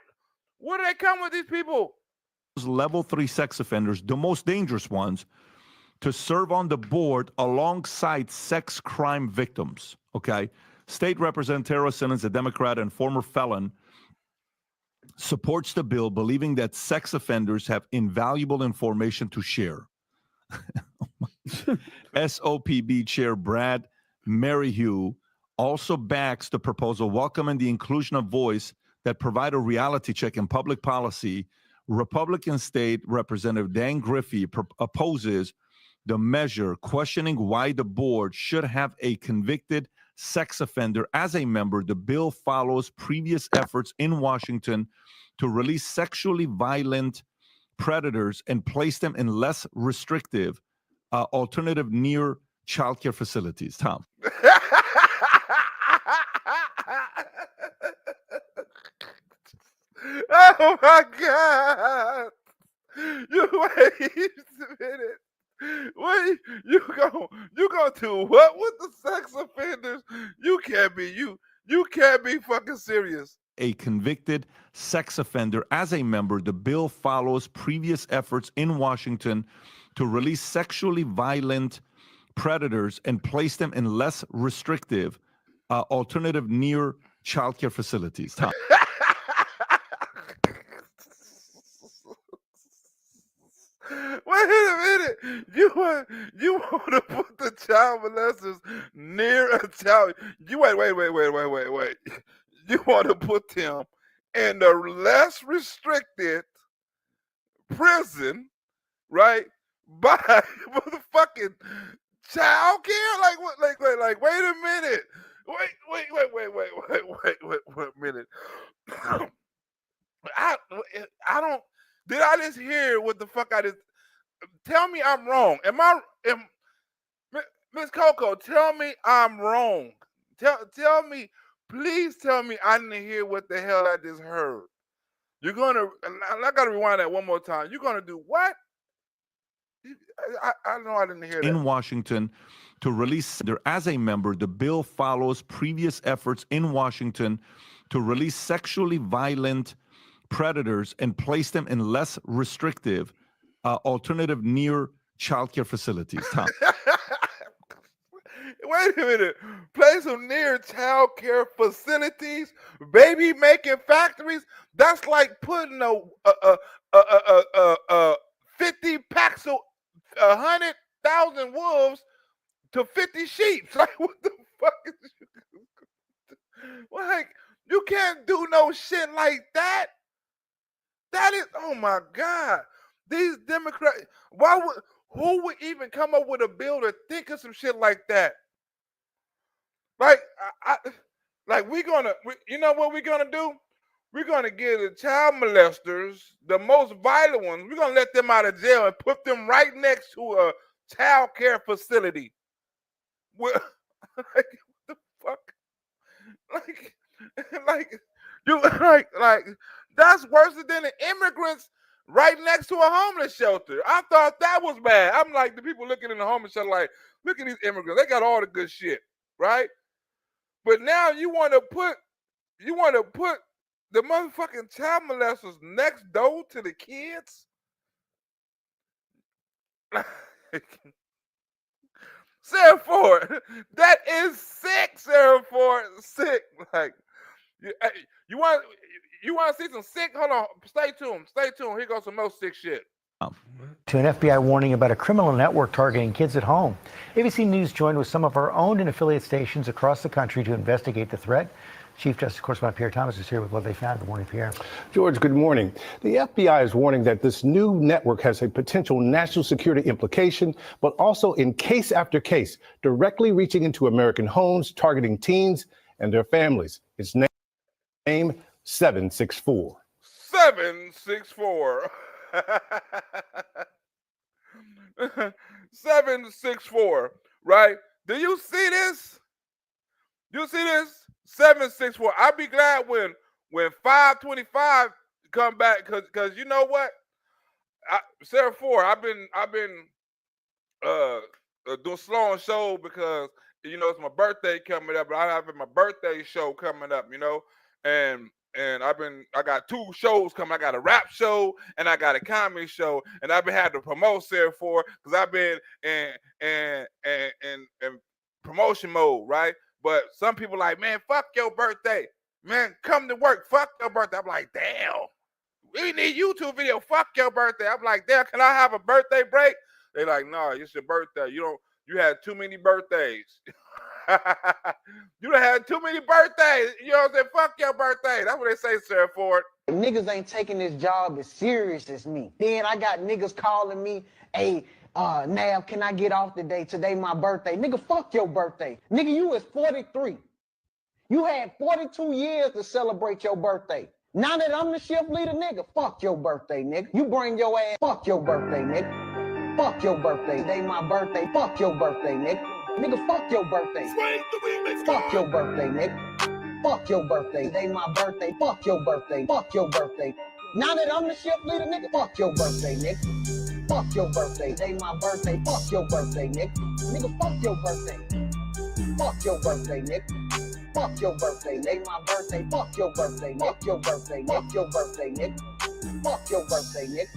Where do they come with these people? Level 3 sex offenders, the most dangerous ones, to serve on the board alongside sex crime victims. Okay. State Representative Tara Simmons, a Democrat and former felon, supports the bill, believing that sex offenders have invaluable information to share. SOPB Chair Brad Merrihew also backs the proposal, welcoming the inclusion of voice that provide a reality check in public policy. Republican State Representative Dan Griffey opposes the measure, questioning why the board should have a convicted sex offender as a member. The bill follows previous efforts in Washington to release sexually violent predators and place them in less restrictive alternative near childcare facilities. Tom. Oh my God! You wait a minute. What you gonna do what with the sex offenders? You can't be fucking serious. A convicted sex offender as a member. The bill follows previous efforts in Washington to release sexually violent predators and place them in less restrictive alternative near childcare facilities. Tom. Wait a minute. You want to put the child molesters near a child? You wait. You want to put them in the less restricted prison, right? By motherfucking child care? Like what? Like wait a minute. Wait a minute. I don't. Did I just hear what the fuck I just? Tell me I'm wrong. Miss Coco? Tell me I'm wrong. Tell me, please tell me I didn't hear what the hell I just heard. You're gonna. I gotta rewind that one more time. You're gonna do what? I know I didn't hear that. In Washington to release. As a member, the bill follows previous efforts in Washington to release sexually violent predators and place them in less restrictive alternative near childcare facilities. Tom. Wait a minute. Place them near child care facilities, baby making factories. That's like putting a 50 packs of 100,000 wolves to 50 sheep. Like, what the fuck is you? Like, you can't do no shit like that. That is, oh my God. These Democrats, who would even come up with a bill to think of some shit like that? Like, you know what we're gonna do? We're gonna give the child molesters, the most violent ones, we're gonna let them out of jail and put them right next to a child care facility. Like, what the fuck? Like that's worse than the immigrants right next to a homeless shelter. I thought that was bad. I'm like, the people looking in the homeless shelter, like, look at these immigrants. They got all the good shit, right? But now you want to put the motherfucking child molesters next door to the kids? Sarah Ford, that is sick, Sarah Ford. Sick. Like, you want to see some sick? Hold on. Stay tuned. Stay tuned. Here goes some more sick shit. To an FBI warning about a criminal network targeting kids at home. ABC News joined with some of our owned and affiliate stations across the country to investigate the threat. Chief Justice Correspondent Pierre Thomas is here with what they found. Good morning, Pierre. George, good morning. The FBI is warning that this new network has a potential national security implication, but also in case after case, directly reaching into American homes, targeting teens and their families. Its name 764. 764. 764, right? Do you see this? You see this? 764. I'll be glad when 525 come back, because you know what? Sarah Ford, I've been doing slow on show because it's my birthday coming up, but I have my birthday show coming up, and I got 2 shows coming. I got a rap show and I got a comedy show, and I've been having to promote Sarah Ford because I've been in promotion mode, right? But some people like, man, fuck your birthday, man, come to work, fuck your birthday. I'm like, damn, we need YouTube video, fuck your birthday. I'm like, damn, can I have a birthday break? They're like, no, it's your birthday. You had too many birthdays. You done had too many birthdays. You know what I'm saying? Fuck your birthday. That's what they say, Sarah Ford. Niggas ain't taking this job as serious as me. Then I got niggas calling me, hey, Nav, can I get off today? Today my birthday. Nigga, fuck your birthday. Nigga, you is 43. You had 42 years to celebrate your birthday. Now that I'm the shift leader, nigga, fuck your birthday, nigga. You bring your ass, fuck your birthday, nigga. Fuck your birthday. Today my birthday. Fuck your birthday, nigga. Nigga, fuck your birthday. Fuck your birthday, nigga. Fuck your birthday. Today my birthday. Fuck your birthday. Fuck your birthday. Now that I'm the shift leader, nigga, fuck your birthday, nigga. Fuck your birthday. Today my birthday. Fuck your birthday, nigga. Nigga, fuck your birthday. Fuck your birthday, nigga. Fuck your birthday. Today my birthday. Fuck your birthday. Fuck your birthday. Fuck your birthday, nigga. Fuck your birthday, nigga.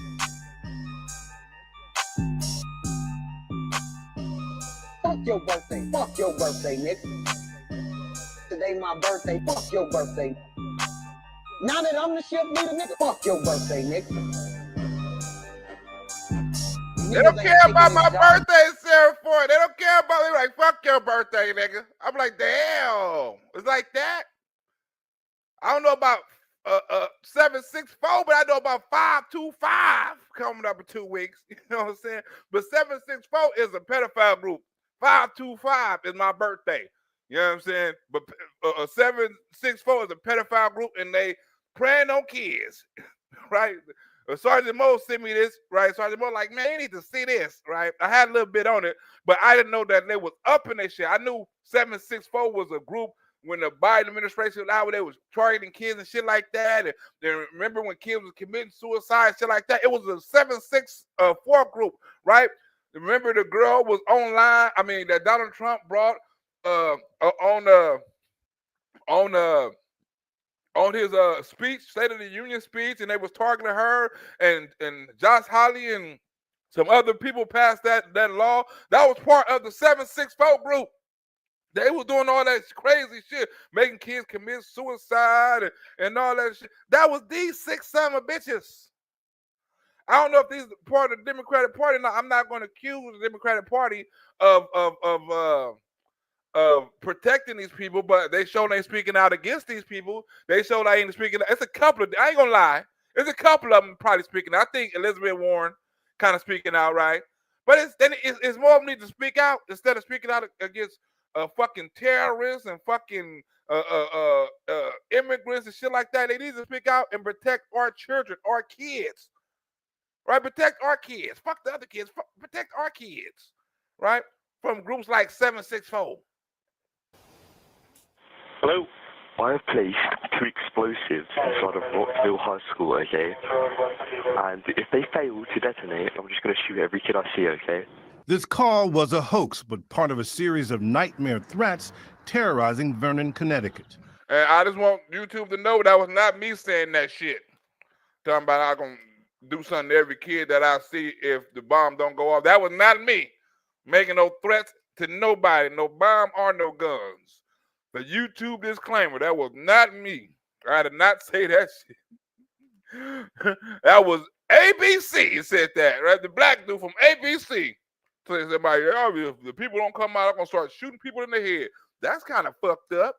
Fuck your birthday. Fuck your birthday, nigga. Today my birthday. Fuck your birthday. Now that I'm the shift leader, nigga, fuck your birthday, nigga. They don't care about my birthday, Sarah Ford. They don't care about me. Like, fuck your birthday, nigga. I'm like, damn. It's like that. I don't know about 764, but I know about 525 coming up in 2 weeks. You know what I'm saying? But 764 is a pedophile group. 525 is my birthday. You know what I'm saying? But 764 is a pedophile group, and they preying on kids, right? Sergeant Moe sent me this, right? Sergeant Moe like, man, you need to see this, right? I had a little bit on it, but I didn't know that they was up in that shit. I knew 764 was a group when the Biden administration was out, they was targeting kids and shit like that. And then remember when kids was committing suicide, shit like that? It was a 764 group, right? Remember the girl was online. I mean, that Donald Trump brought on his speech, State of the Union speech, and they was talking to her and Josh Hawley and some other people passed that law. That was part of the 764 group. They was doing all that crazy shit, making kids commit suicide and all that shit. That was these 6 summer bitches. I don't know if these are part of the Democratic Party. No, I'm not going to accuse the Democratic Party of protecting these people, but they show they speaking out against these people. They show they ain't speaking. It's a couple of. I ain't gonna lie. There's a couple of them probably speaking. I think Elizabeth Warren kind of speaking out, right? But it's more of them need to speak out instead of speaking out against fucking terrorists and fucking immigrants and shit like that. They need to speak out and protect our children, our kids, right? Protect our kids. Fuck the other kids. Protect our kids, right? From groups like 764. Hello. I have placed 2 explosives inside of Rockville High School, okay? And if they fail to detonate, I'm just going to shoot every kid I see, okay? This call was a hoax, but part of a series of nightmare threats terrorizing Vernon, Connecticut. And I just want YouTube to know that was not me saying that shit. Talking about I'm going to do something to every kid that I see if the bomb don't go off. That was not me making no threats to nobody, no bomb or no guns. The YouTube disclaimer, that was not me. I did not say that shit. That was ABC said that, right? The black dude from ABC. So they said, if the people don't come out, I'm going to start shooting people in the head. That's kind of fucked up.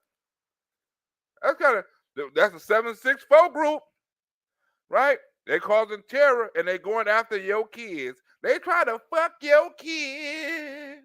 That's a 764 group, right? They causing terror and they going after your kids. They try to fuck your kids.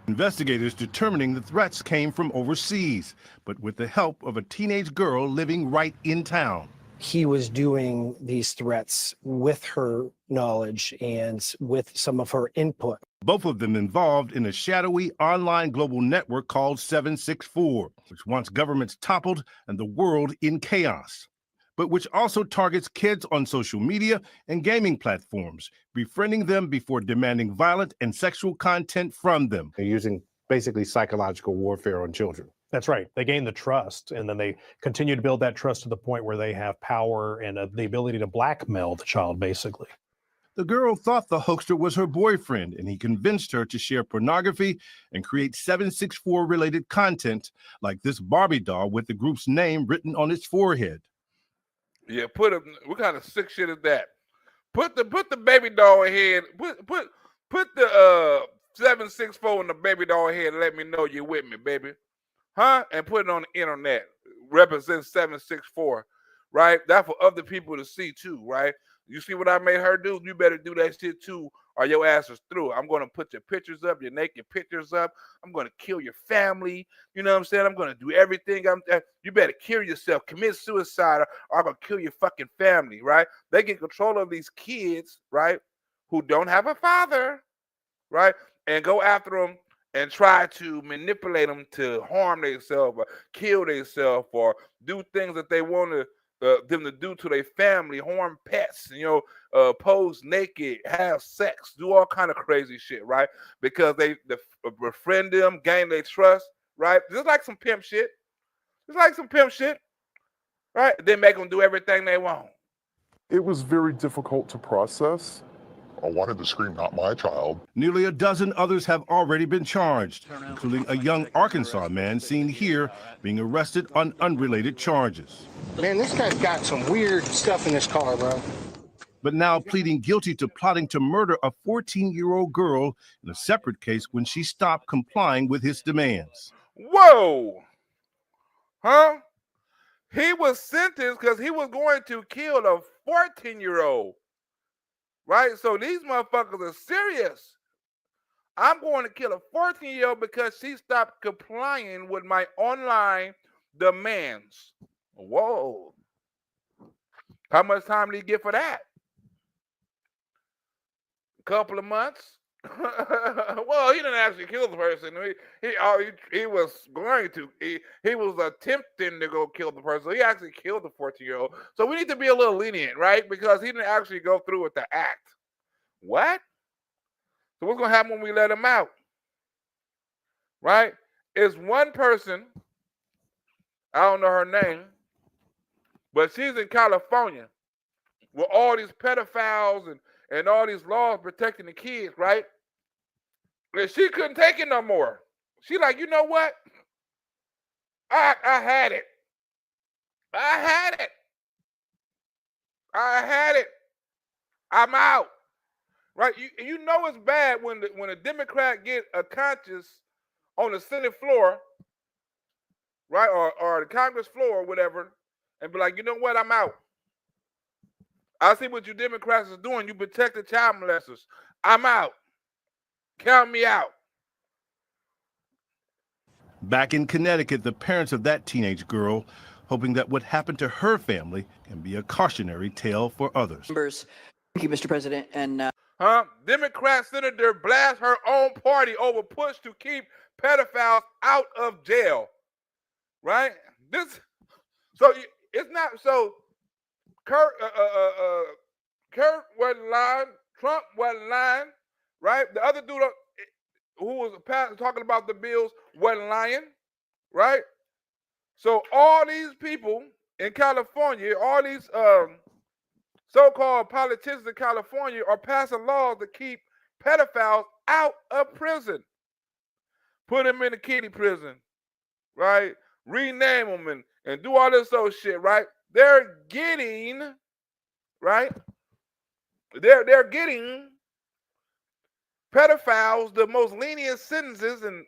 Investigators determining the threats came from overseas, but with the help of a teenage girl living right in town. He was doing these threats with her knowledge and with some of her input. Both of them involved in a shadowy online global network called 764, which wants governments toppled and the world in chaos, but which also targets kids on social media and gaming platforms, befriending them before demanding violent and sexual content from them. They're using basically psychological warfare on children. That's right. They gain the trust, and then they continue to build that trust to the point where they have power and the ability to blackmail the child, basically. The girl thought the hoaxer was her boyfriend, and he convinced her to share pornography and create 764-related content, like this Barbie doll with the group's name written on its forehead. Yeah, what kind of sick shit is that? Put the baby doll head. Put the 764 in the baby doll head and let me know you're with me, baby. Huh? And put it on the internet. Represents 764, right? That's for other people to see too, right? You see what I made her do? You better do that shit too, or your ass is through. I'm going to put your pictures up, your naked pictures up. I'm going to kill your family. You know what I'm saying? I'm going to do everything. You better kill yourself, commit suicide, or I'm going to kill your fucking family, right? They get control of these kids, right, who don't have a father, right, and go after them and try to manipulate them to harm themselves or kill themselves or do things that they want them to do to their family, harm pets, pose naked, have sex, do all kind of crazy shit, right? Because they befriend them, gain their trust, right? Just like some pimp shit. Right? Then make them do everything they want. It was very difficult to process. I wanted to scream, "Not my child." Nearly a dozen others have already been charged, including a young Arkansas man seen here being arrested on unrelated charges. Man, this guy's got some weird stuff in his car, bro. But now pleading guilty to plotting to murder a 14-year-old girl in a separate case when she stopped complying with his demands. Whoa! Huh? He was sentenced because he was going to kill a 14-year-old. Right? So these motherfuckers are serious. I'm going to kill a 14-year-old because she stopped complying with my online demands. Whoa. How much time did he get for that? A couple of months? Well, he didn't actually kill the person. He was going to. He was attempting to go kill the person. He actually killed the 14-year-old. So we need to be a little lenient, right? Because he didn't actually go through with the act. What? So what's gonna happen when we let them out? Right? It's one person, I don't know her name, but she's in California with all these pedophiles and all these laws protecting the kids, right? And she couldn't take it no more. She like, you know what? I had it. I had it. I had it. I'm out. Right? You know it's bad when a Democrat get a conscience on the Senate floor, right, or the Congress floor or whatever, and be like, you know what? I'm out. I see what you Democrats is doing. You protect the child molesters. I'm out. Count me out. Back in Connecticut, the parents of that teenage girl hoping that what happened to her family can be a cautionary tale for others. Thank you, Mr. President. And Democrat senator blasts her own party over push to keep pedophiles out of jail. Right? It's not so. Kurt wasn't lying. Trump wasn't lying. Right? The other dude who was talking about the bills wasn't lying. Right? So all these people in California, all these so-called politicians in California are passing laws to keep pedophiles out of prison. Put them in a kiddie prison, right? Rename them and do all this old shit, right? They're getting, right? They're getting pedophiles the most lenient sentences and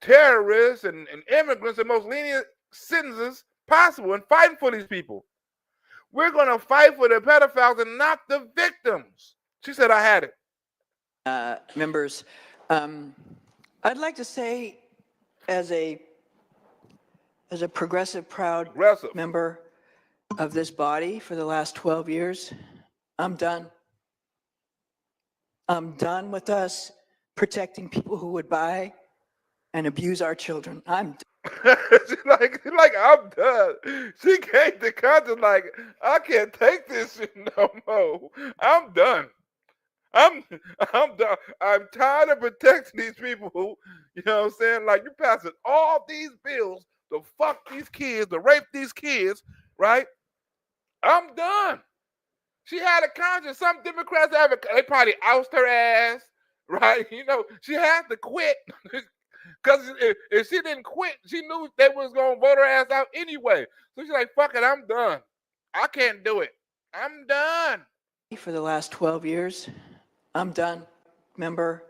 terrorists and immigrants the most lenient sentences possible and fighting for these people. We're going to fight for the pedophiles and not the victims. She said, I had it. members, I'd like to say as a progressive, proud member of this body for the last 12 years, I'm done. I'm done with us protecting people who would buy and abuse our children. I'm done. She's like, I'm done. She came to conscience like, I can't take this shit no more. I'm done. I'm done. I'm tired of protecting these people who, you know what I'm saying? Like, you passing all these bills to fuck these kids, to rape these kids, right? I'm done. She had a conscience. Some Democrats they probably oust her ass, right? You know, she had to quit. Because if she didn't quit, she knew they was going to vote her ass out anyway. So she's like, fuck it, I'm done. I can't do it. I'm done. For the last 12 years, I'm done. Member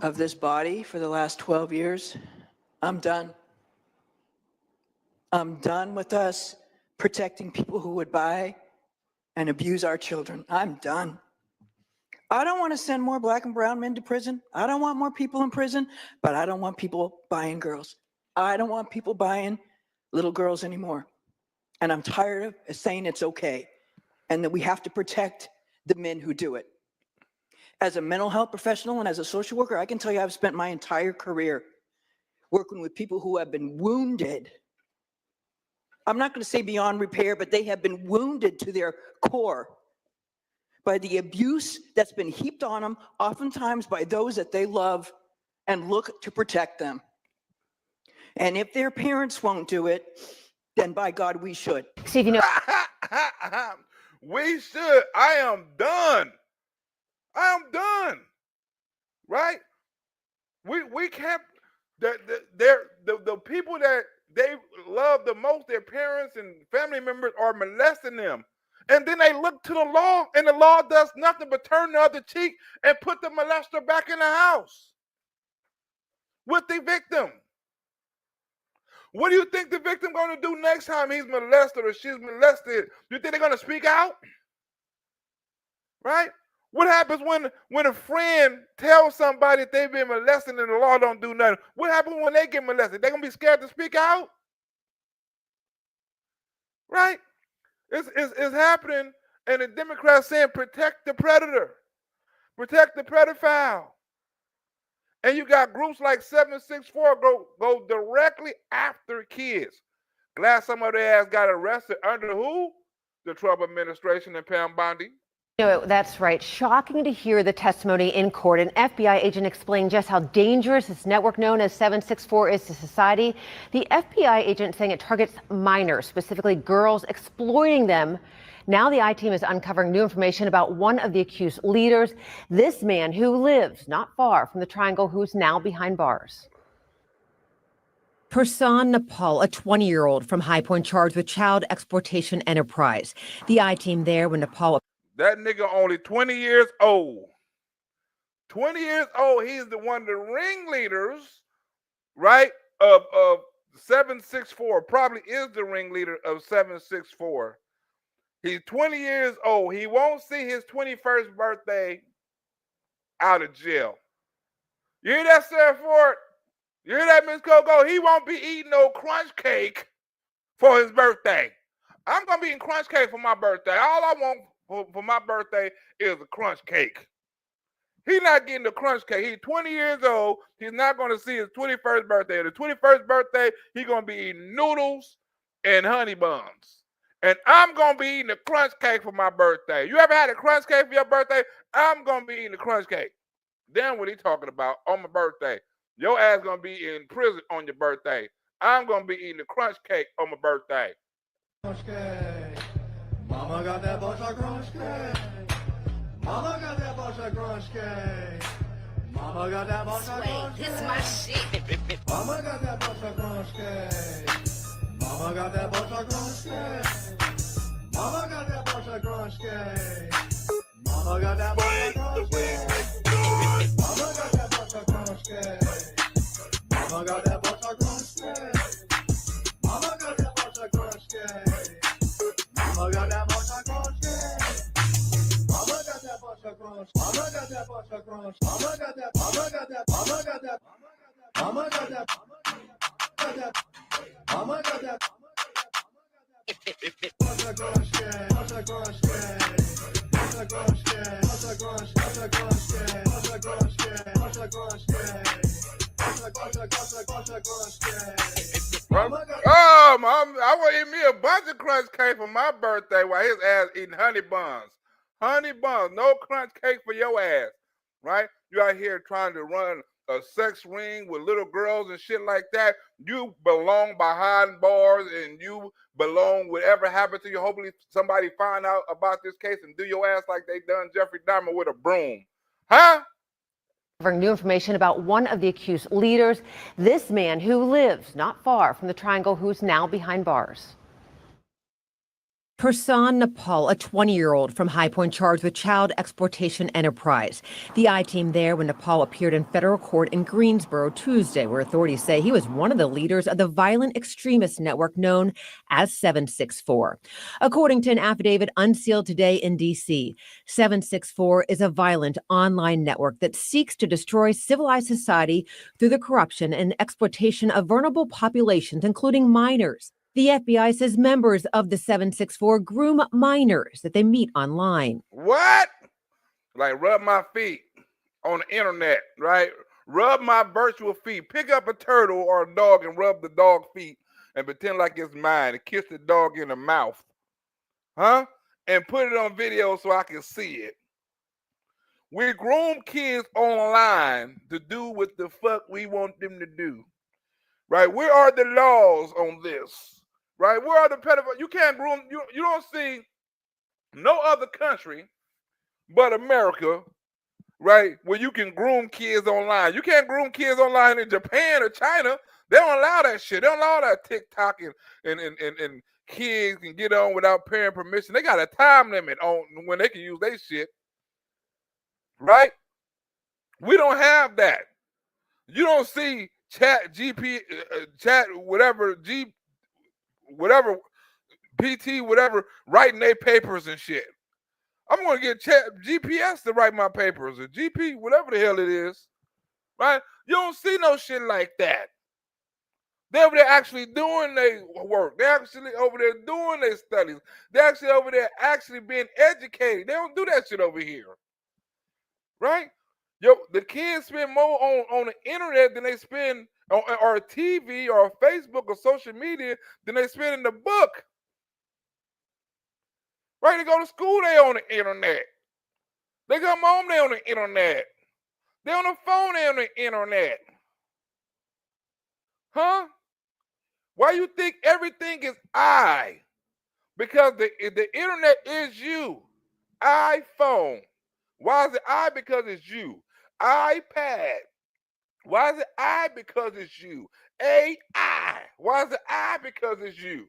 of this body for the last 12 years, I'm done. I'm done with us protecting people who would buy and abuse our children. I'm done. I don't want to send more black and brown men to prison. I don't want more people in prison, but I don't want people buying girls. I don't want people buying little girls anymore. And I'm tired of saying it's okay and that we have to protect the men who do it. As a mental health professional and as a social worker, I can tell you I've spent my entire career working with people who have been wounded. I'm not going to say beyond repair, but they have been wounded to their core by the abuse that's been heaped on them, oftentimes by those that they love and look to protect them. And if their parents won't do it, then by God, we should. Steve, you know, we should. I am done. I am done. Right? We can't. The people that they love the most, their parents and family members, are molesting them. And then they look to the law, and the law does nothing but turn the other cheek and put the molester back in the house with the victim. What do you think the victim going to do next time he's molested or she's molested? You think they're going to speak out? Right? What happens when a friend tells somebody that they've been molested and the law don't do nothing? What happens when they get molested? They're going to be scared to speak out? Right? It's happening, and the Democrats saying protect the predator, protect the pedophile. And you got groups like 764 go directly after kids. Glad some of their ass got arrested under who? The Trump administration and Pam Bondi. No, that's right. Shocking to hear the testimony in court. An FBI agent explained just how dangerous this network known as 764 is to society. The FBI agent saying it targets minors, specifically girls, exploiting them. Now the I-team is uncovering new information about one of the accused leaders, this man who lives not far from the triangle, who's now behind bars. Prasan Nepal, a 20-year-old from High Point charged with child exploitation enterprise. The I-team there when Nepal. That nigga only 20 years old. 20 years old. He's the one of the ringleaders, right, of 764. Probably is the ringleader of 764. He's 20 years old. He won't see his 21st birthday out of jail. You hear that, Sarah Ford? You hear that, Miss Coco? He won't be eating no crunch cake for his birthday. I'm going to be eating crunch cake for my birthday. All I want for my birthday is a crunch cake. He's not getting the crunch cake. He's 20 years old. He's not going to see his 21st birthday. The 21st birthday, he's going to be eating noodles and honey buns. And I'm going to be eating a crunch cake for my birthday. You ever had a crunch cake for your birthday? I'm going to be eating a crunch cake. Then what he talking about on my birthday? Your ass going to be in prison on your birthday. I'm going to be eating a crunch cake on my birthday. Crunch cake. Mama got that bunch of crunch cake. Mama got that bunch of crunch cake. Mama got that bunch of crunch cake. This is my shit. Mama got that bunch of crunch cake. Mama got that bunch of crunch cake. Mama got that bunch of crunch cake. Mama got that bunch of crunch cake. Mama got that bunch of crunch cake. Mama got that bunch of crunch cake. Mama got that bunch of crunch cake. Mama got that bunch of crunch cake. Mama got that bunch of crunch. Mama got that bunch of crunch. Mama got that. Mama got that. Mama got that. Mama got that. Mama got that. Bunch of crunch cake. Bunch of crunch cake. Bunch of crunch cake. Bunch of crunch. Bunch of crunch cake. Bunch of crunch cake. Bunch of crunch cake. Bunch of crunch cake. Oh, I want to eat me a bunch of crunch cake for my birthday while his ass eating honey buns. Honey buns, no crunch cake for your ass, right? You out here trying to run a sex ring with little girls and shit like that. You belong behind bars and you belong whatever happened to you. Hopefully somebody find out about this case and do your ass like they done Jeffrey Dahmer with a broom. Huh? New information about one of the accused leaders, this man who lives not far from the triangle, who's now behind bars. Prasan Nepal, a 20-year-old from High Point charged with child exploitation enterprise. The I-team there when Nepal appeared in federal court in Greensboro Tuesday, where authorities say he was one of the leaders of the violent extremist network known as 764. According to an affidavit unsealed today in D.C., 764 is a violent online network that seeks to destroy civilized society through the corruption and exploitation of vulnerable populations, including minors. The FBI says members of the 764 groom minors that they meet online. What? Like rub my feet on the internet, right? Rub my virtual feet. Pick up a turtle or a dog and rub the dog feet and pretend like it's mine and kiss the dog in the mouth. Huh? And put it on video so I can see it. We groom kids online to do what the fuck we want them to do. Right? Where are the laws on this? Right? Where are the pedophiles? You can't groom, you don't see no other country but America, right, where you can groom kids online. You can't groom kids online in Japan or China. They don't allow that shit. They don't allow that TikTok and kids can get on without parent permission. They got a time limit on when they can use their shit. Right? We don't have that. You don't see chat whatever PT whatever writing their papers and shit. I'm gonna get GPS to write my papers or GP whatever the hell it is, right? You don't see no shit like that. They're over there actually doing their work. They're actually over there doing their studies. They're actually over there actually being educated. They don't do that shit over here, right? The kids spend more on the internet than they spend or TV or Facebook or social media than they spend in the book. Right? They go to school, they on the internet. They come home, they on the internet. They on the phone, they on the internet. Huh? Why you think everything is I? Because the internet is you. iPhone. Why is it I? Because it's you. iPad. Why is it I? Because it's you. AI. Why is it I? Because it's you.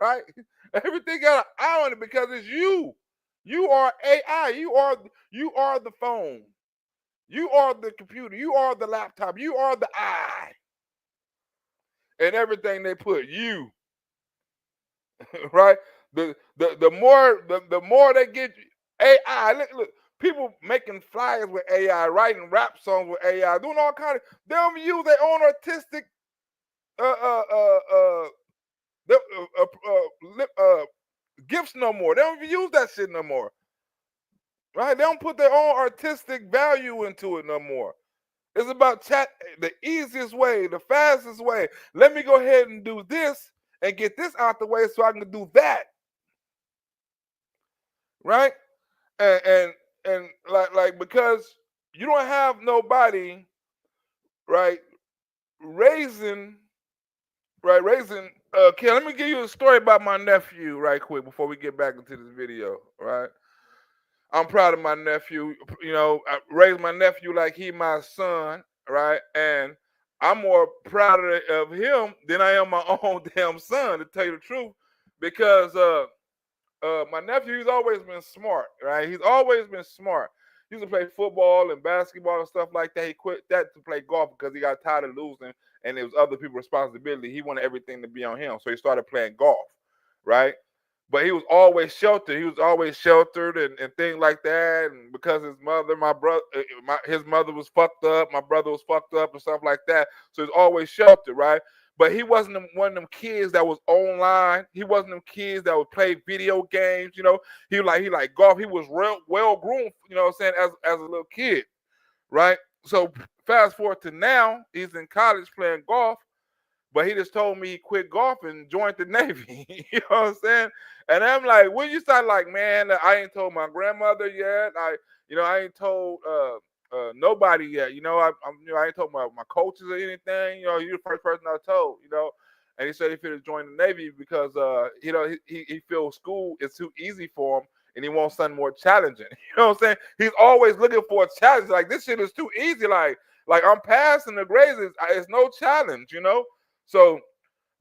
Right? Everything got an I on it because it's you. You are AI. You are the phone. You are the computer. You are the laptop. You are the I. And everything they put you. Right? The more they get AI. Look, people making flyers with AI, writing rap songs with AI, doing all kind of. They don't use their own artistic gifts no more. They don't even use that shit no more. Right? They don't put their own artistic value into it no more. It's about chat, the easiest way, the fastest way. Let me go ahead and do this and get this out the way so I can do that. Right? And like because you don't have nobody, right, raising. Okay, let me give you a story about my nephew right quick before we get back into this video. Right, I'm proud of my nephew. You know, I raised my nephew like he my son. Right, and I'm more proud of him than I am my own damn son, to tell you the truth, because my nephew, he's always been smart, right? He's always been smart. He used to play football and basketball and stuff like that. He quit that to play golf because he got tired of losing and it was other people's responsibility. He wanted everything to be on him. So he started playing golf, right? But he was always sheltered. He was always sheltered and things like that. And because his mother, his mother was fucked up, my brother was fucked up and stuff like that. So he's always sheltered, right? But he wasn't one of them kids that was online. He wasn't them kids that would play video games. You know, he like golf. He was real well groomed. You know what I'm saying? As a little kid, right? So fast forward to now, he's in college playing golf. But he just told me he quit golf and joined the Navy. You know what I'm saying? And I'm like, when you start like, man, I ain't told my grandmother yet. I ain't told nobody yet. I ain't told my coaches or anything. You know, you're the first person I told. You know, and he said he should join the Navy because he feels school is too easy for him. And he wants something more challenging. You know what I'm saying? He's always looking for a challenge. Like, this shit is too easy. Like I'm passing the grades. It's no challenge, you know? So,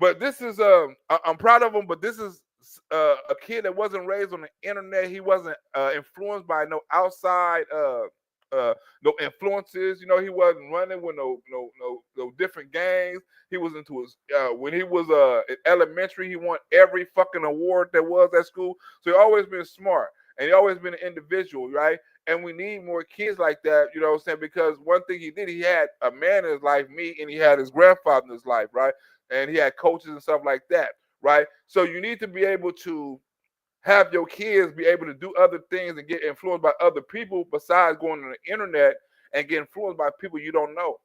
but this is I'm proud of him. But this is a kid that wasn't raised on the internet. He wasn't influenced by no outside no influences. You know, he wasn't running with no different gangs. He was into his when he was in elementary. He won every fucking award there was at school. So he always been smart and he always been an individual, right? And we need more kids like that, you know what I'm saying? Because one thing he did, he had a man in his life, me, and he had his grandfather in his life, right? And he had coaches and stuff like that, right? So you need to be able to have your kids be able to do other things and get influenced by other people besides going on the internet and get influenced by people you don't know,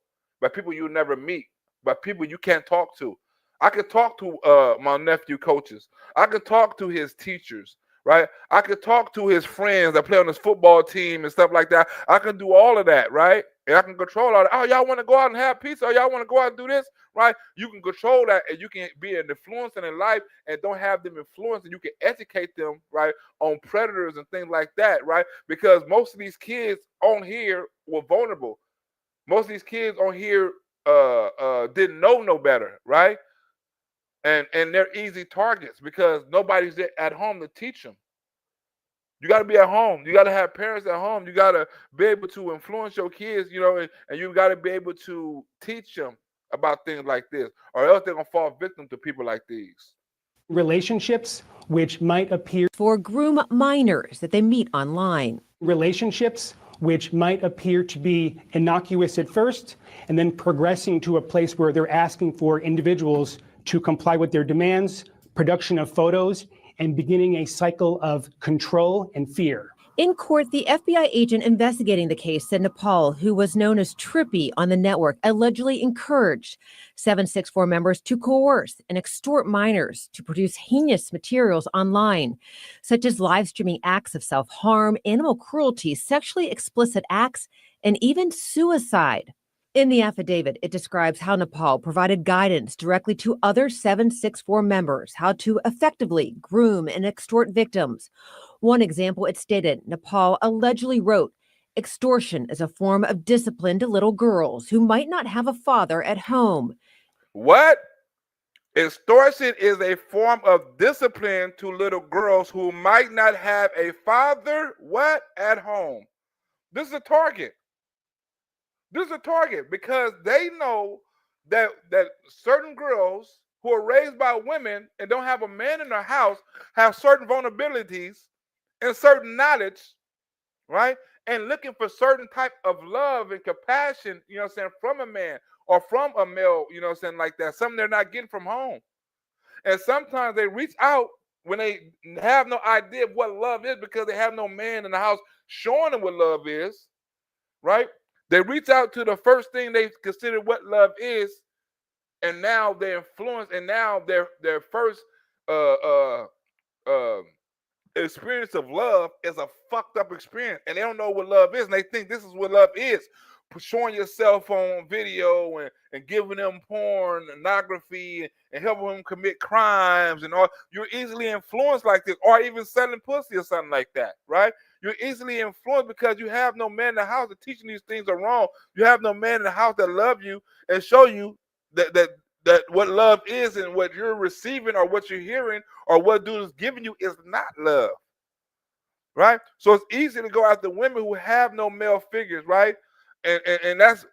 by people you never meet, by people you can't talk to. I could talk to my nephew coaches. I could talk to his teachers, right? I could talk to his friends that play on his football team and stuff like that. I can do all of that, right? And I can control all that. Oh, y'all want to go out and have pizza? Oh, y'all want to go out and do this, right? You can control that and you can be an influence in their life and don't have them influence, and you can educate them, right, on predators and things like that, right? Because most of these kids on here were vulnerable. Most of these kids on here didn't know no better, right? And they're easy targets because nobody's at home to teach them. You got to be at home. You got to have parents at home. You got to be able to influence your kids, you know, and you got to be able to teach them about things like this, or else they're going to fall victim to people like these. Relationships which might appear for groom minors that they meet online. Relationships which might appear to be innocuous at first and then progressing to a place where they're asking for individuals to comply with their demands, production of photos, and beginning a cycle of control and fear. In court, the FBI agent investigating the case said Nepal, who was known as Trippy on the network, allegedly encouraged 764 members to coerce and extort minors to produce heinous materials online, such as live streaming acts of self-harm, animal cruelty, sexually explicit acts, and even suicide. In the affidavit, it describes how Nepal provided guidance directly to other 764 members, how to effectively groom and extort victims. One example, it stated Nepal allegedly wrote, "Extortion is a form of discipline to little girls who might not have a father at home." What? Extortion is a form of discipline to little girls who might not have a father, what, at home. This is a target. This is a target because they know that certain girls who are raised by women and don't have a man in their house have certain vulnerabilities and certain knowledge, right? And looking for certain type of love and compassion, you know what I'm saying, from a man or from a male, you know what I'm saying, like that, something they're not getting from home. And sometimes they reach out when they have no idea of what love is because they have no man in the house showing them what love is, right? They reach out to the first thing they consider what love is, and now they're influenced, and now their first uh uh uh experience of love is a fucked up experience, and they don't know what love is, and they think this is what love is. Showing your cell phone video and giving them pornography and helping them commit crimes and all. You're easily influenced like this, or even selling pussy or something like that, right? You're easily influenced because you have no man in the house that teaching these things are wrong. You have no man in the house that love you and show you that what love is, and what you're receiving or what you're hearing or what dude is giving you is not love, right? So it's easy to go after women who have no male figures, right? And that's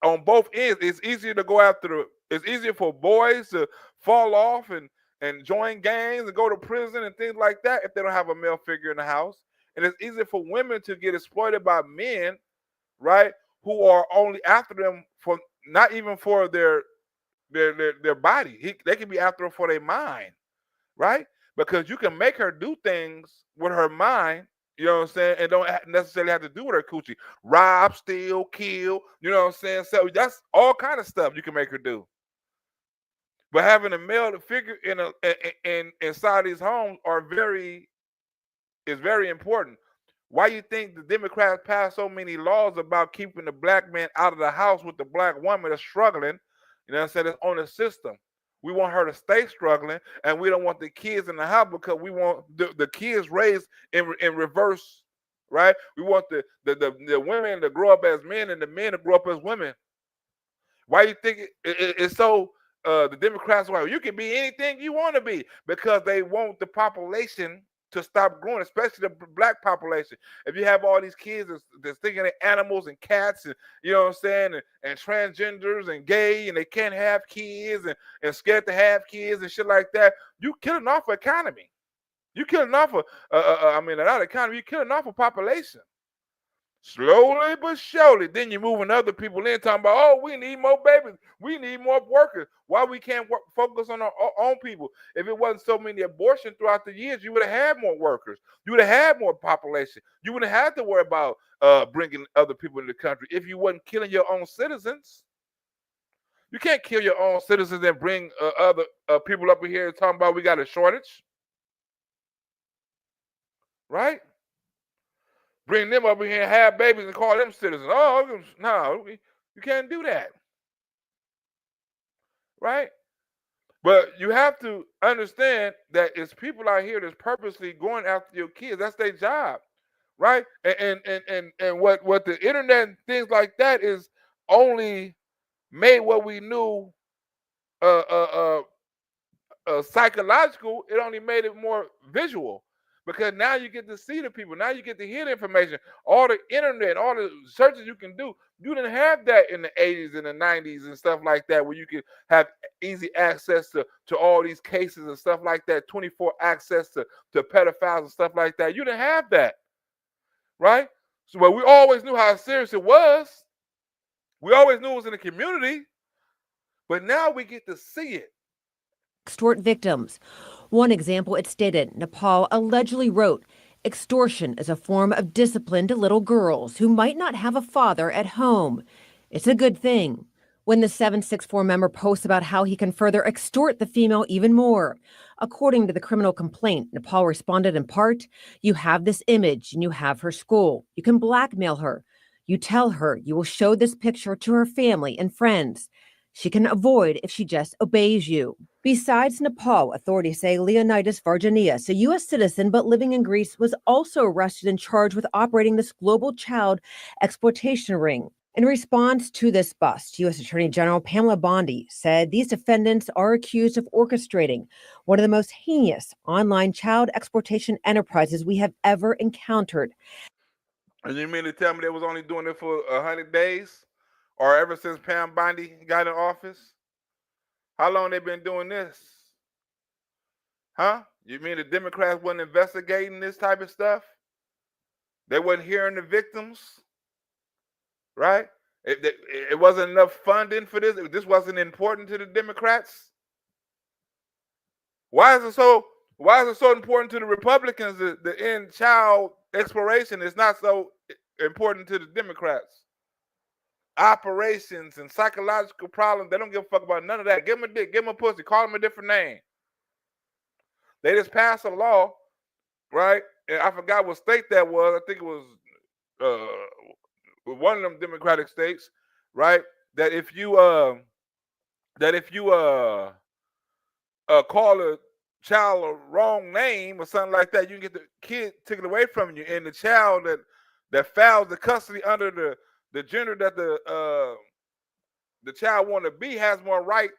on both ends. It's easier to go after it's easier for boys to fall off and join gangs and go to prison and things like that if they don't have a male figure in the house. And it's easier for women to get exploited by men, right, who are only after them for not even for their body. They can be after them for their mind, right? Because you can make her do things with her mind, you know what I'm saying, and don't necessarily have to do with her coochie. Rob, steal, kill, you know what I'm saying? So that's all kind of stuff you can make her do. But having a male figure in inside these homes is very important. Why you think the Democrats passed so many laws about keeping the black man out of the house with the black woman that's struggling? You know what I'm saying? It's on the system. We want her to stay struggling, and we don't want the kids in the house because we want the kids raised in reverse, right? We want the women to grow up as men and the men to grow up as women. Why you think it's so? The Democrats are, you can be anything you want to be because they want the population to stop growing, especially the black population. If you have all these kids that's thinking they're animals and cats, and you know what I'm saying, and transgenders and gay, and they can't have kids and scared to have kids and shit like that, you killing off an economy. You killing off not economy. You killing off a population. Slowly but surely, then you're moving other people in, talking about, oh, we need more babies, we need more workers. Why we can't focus on our own people? If it wasn't so many abortions throughout the years, you would have had more workers. You would have had more population. You wouldn't have to worry about bringing other people in the country if you wasn't killing your own citizens. You can't kill your own citizens and bring other people up in here talking about we got a shortage, right? Bring them up in here and have babies and call them citizens. Oh, no, you can't do that. Right? But you have to understand that it's people out here that's purposely going after your kids. That's their job. Right? And what the internet and things like that is only made what we knew psychological, it only made it more visual because now you get to see the people. Now you get to hear the information. All the internet, all the searches you can do. You didn't have that in the 80s and the 90s and stuff like that, where you could have easy access to all these cases and stuff like that, 24 access to pedophiles and stuff like that. You didn't have that, right? So, but we always knew how serious it was. We always knew it was in the community, but now we get to see it. Extort victims. One example, it stated Nepal allegedly wrote, Extortion is a form of discipline to little girls who might not have a father at home. It's a good thing. When the 764 member posts about how he can further extort the female even more. According to the criminal complaint, Nepal responded in part, you have this image and you have her school. You can blackmail her. You tell her you will show this picture to her family and friends. She can avoid if she just obeys you. Besides Nepal, authorities say Leonidas Varganias, a U.S. citizen but living in Greece, was also arrested and charged with operating this global child exploitation ring. In response to this bust, U.S. Attorney General Pamela Bondi said these defendants are accused of orchestrating one of the most heinous online child exploitation enterprises we have ever encountered. And you mean to tell me they was only doing it for 100 days? Or ever since Pam Bondi got in office? How long they been doing this? Huh? You mean the Democrats wasn't investigating this type of stuff? They wasn't hearing the victims? Right? It wasn't enough funding for this. This wasn't important to the Democrats. Why is it so important to the Republicans to end child exploration? It's not so important to the Democrats. Operations and psychological problems, they don't give a fuck about none of that. Give them a dick, give them a pussy, call them a different name. They just passed a law, right? And I forgot what state that was. I think it was one of them Democratic states, right? That if you call a child a wrong name or something like that, you can get the kid taken away from you, and the child that files the custody under the gender that the child want to be has more right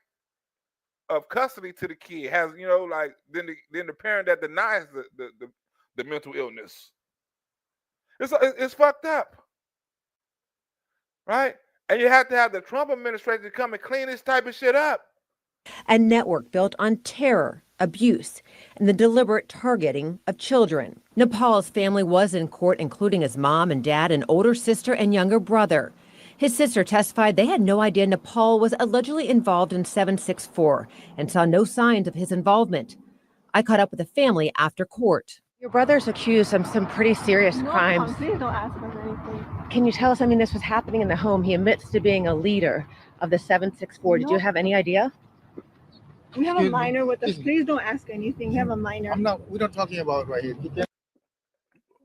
of custody to the kid. Has like than the parent that denies the mental illness. It's fucked up, right? And you have to have the Trump administration come and clean this type of shit up. A network built on terror, abuse, and the deliberate targeting of children. Nepal's family was in court, including his mom and dad, an older sister and younger brother. His sister testified they had no idea Nepal was allegedly involved in 764 and saw no signs of his involvement. I caught up with the family after court. Your brother's accused of some pretty serious crimes. Please don't ask us anything. Can you tell us, this was happening in the home. He admits to being a leader of the 764. Did you have any idea? We have a minor with us. Please don't ask anything. We have a minor. We're not talking about right here.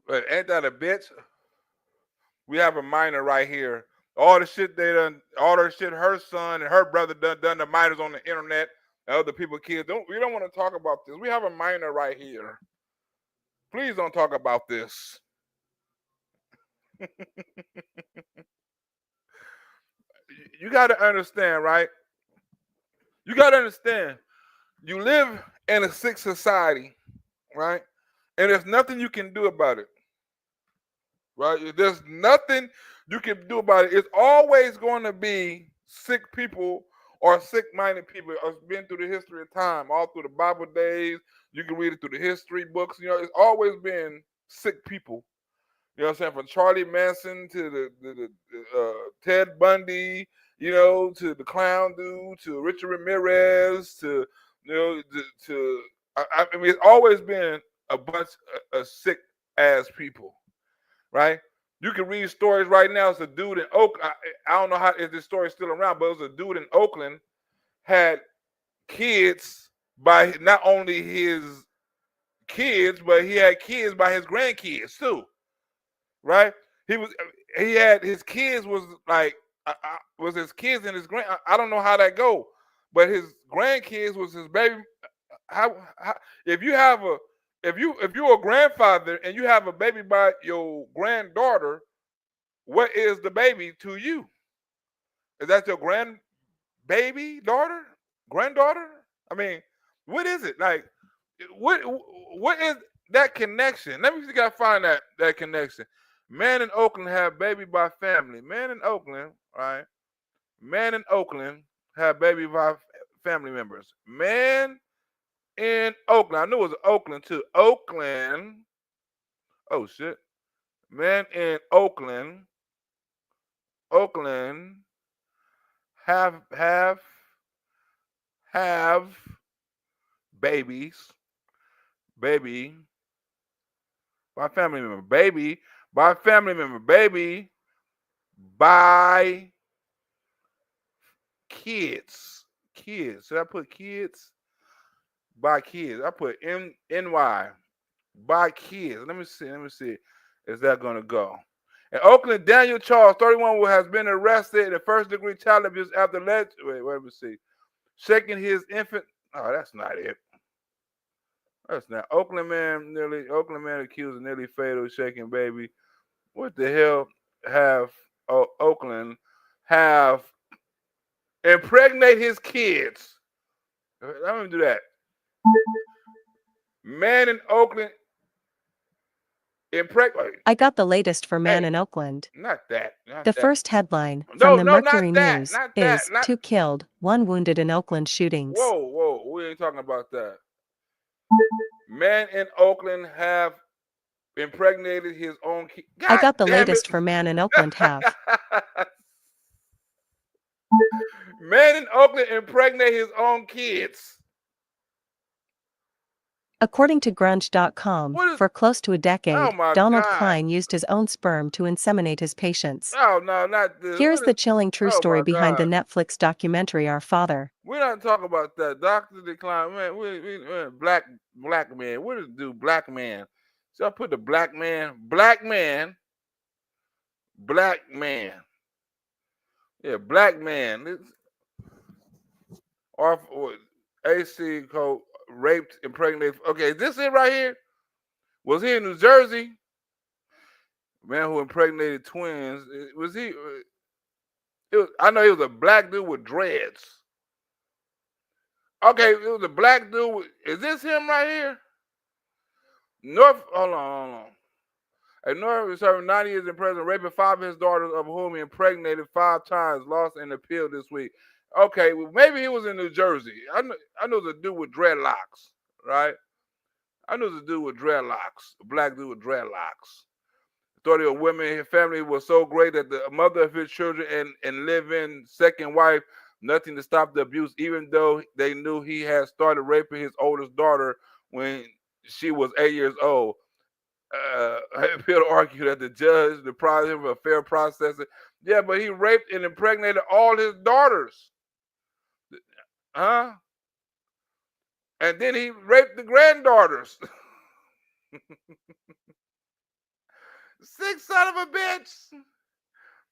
But ain't that a bitch? We have a minor right here. All the shit all the shit her son and her brother done to minors on the internet and other people, kids. We don't want to talk about this. We have a minor right here. Please don't talk about this. You got to understand, right? You got to understand. You live in a sick society, right? And there's nothing you can do about it, right? There's nothing you can do about it. It's always going to be sick people or sick-minded people. It's been through the history of time, all through the Bible days. You can read it through the history books. It's always been sick people. You know what I'm saying? From Charlie Manson to the Ted Bundy, to the clown dude, to Richard Ramirez, to I mean, it's always been a bunch of sick ass people, right? You can read stories right now. It's a dude in Oakland. I don't know if this story is still around, but it was a dude in Oakland had kids by not only his kids, but he had kids by his grandkids too, right? He had his kids was like was his kids and his grand. I don't know how that go, but his grandkids was his baby. How if you're a grandfather and you have a baby by your granddaughter, what is the baby to you? Is that your grandbaby daughter, granddaughter? I mean, what is it like? What is that connection? Let me see if I can find that connection. Man in Oakland have baby by family. Man in Oakland, right? Man in Oakland have baby by family members. Man in Oakland. I knew it was Oakland too. Oakland. Oh shit. Man in Oakland. Oakland have babies. Baby by family member, baby, by family member, baby, by kids. Kids. Should I put kids? By kids. I put NY. By kids. Let me see. Let me see. Is that going to go? In Oakland, Daniel Charles, 31, has been arrested in first-degree child abuse after let me see. Shaking his infant. Oh, that's not it. That's not. Oakland man accused of nearly fatal shaking baby. What the hell have Oakland have impregnate his kids? Let me do that. Man in Oakland impregnate. I got the latest for Man in Oakland. Not that. Not The that. first headline No, from the no, Mercury not that. News Not that. is Not. 2 killed, 1 wounded in Oakland shootings. Whoa. We ain't talking about that. Man in Oakland have impregnated his own kid. I got the latest for Man in Oakland have. Man in Oakland impregnate his own kids. According to Grunge.com, for close to a decade, Donald Klein used his own sperm to inseminate his patients. Oh, no, not this. Here's the chilling true story behind the God. Netflix documentary Our Father. We're not talking about that. Dr. Decline, man, we black man. What does it do, black man? So I put the black man. Yeah, black man. Or AC code raped, impregnated. Okay, is this it right here? Was he in New Jersey? Man who impregnated twins. Was he? I know he was a black dude with dreads. Okay, it was a black dude. Is this him right here? Hold on. A North serving 90 years in prison, raping 5 of his daughters, of whom he impregnated 5 times, lost in appeal this week. Okay, well, maybe he was in New Jersey. I know it was a dude with dreadlocks, right? I knew it was a dude with dreadlocks, a black dude with dreadlocks. Authority of women, his family was so great that the mother of his children and live-in second wife, nothing to stop the abuse, even though they knew he had started raping his oldest daughter when she was 8 years old. Pedo argued that the judge deprived him of a fair process. Yeah, but he raped and impregnated all his daughters. Huh? And then he raped the granddaughters. Sick son of a bitch.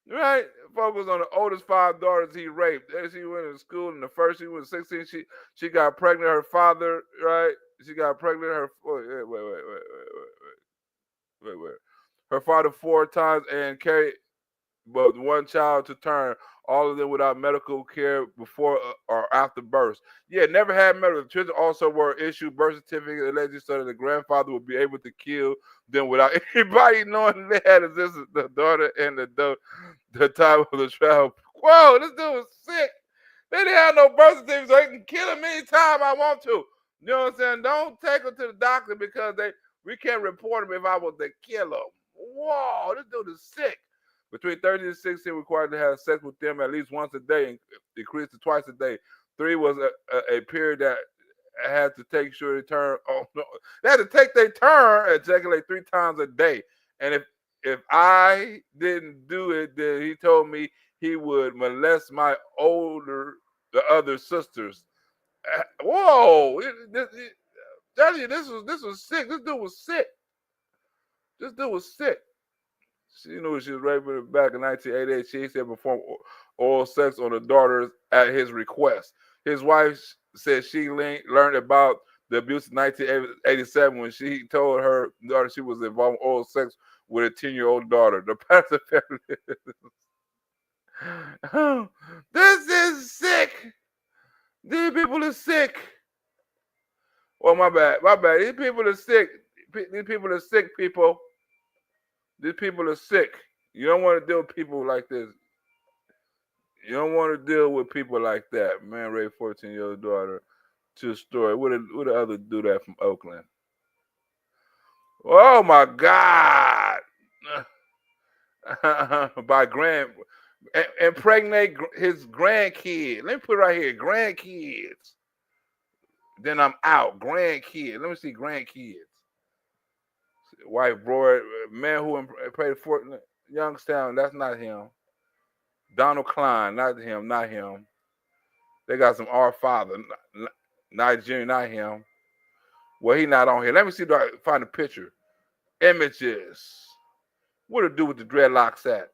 Right? Focus on the oldest 5 daughters he raped. As she went to school, in the first she was 16, she got pregnant. Her father, right? She got pregnant. Wait. Her father 4 times and carried but 1 child to term, all of them without medical care before or after birth. Yeah, never had medical. Children also were issued birth certificates allegedly so that the grandfather would be able to kill them without anybody knowing they had existed, the daughter and the time of the trial. Whoa, this dude was sick. They didn't have no birth certificate, so they can kill him anytime I want to. You know what I'm saying? Don't take him to the doctor because we can't report him if I was to kill him. Whoa, this dude is sick. Between 30 and 16, required to have sex with them at least once a day, and decreased to twice a day. 3 was a period that had to take sure they turn. Oh no, they had to take their turn and ejaculate 3 times a day. And if I didn't do it, then he told me he would molest my the other sisters. Whoa! Tell you, this was sick. This dude was sick. She knew she was raping back in 1988. She said performed oral sex on the daughters at his request. His wife said she learned about the abuse in 1987 when she told her daughter she was involved in oral sex with a 10-year-old daughter. The pastor family. This is sick. These people are sick. Oh, my bad. These people are sick. These people are sick, people. These people are sick. You don't want to deal with people like this. You don't want to deal with people like that. Man raped 14-year-old daughter. True story. What the other do that from Oakland? Oh my God! Impregnate his grandkid. Let me put it right here. Grandkids. Then I'm out. Grandkids. Let me see grandkids. White boy, man who played for Youngstown, that's not him. Donald Klein, not him, not him. They got some Our Father, Nigerian, not him. Well, he not on here. Let me see if I can find a picture. Images. What to do with the dreadlocks at?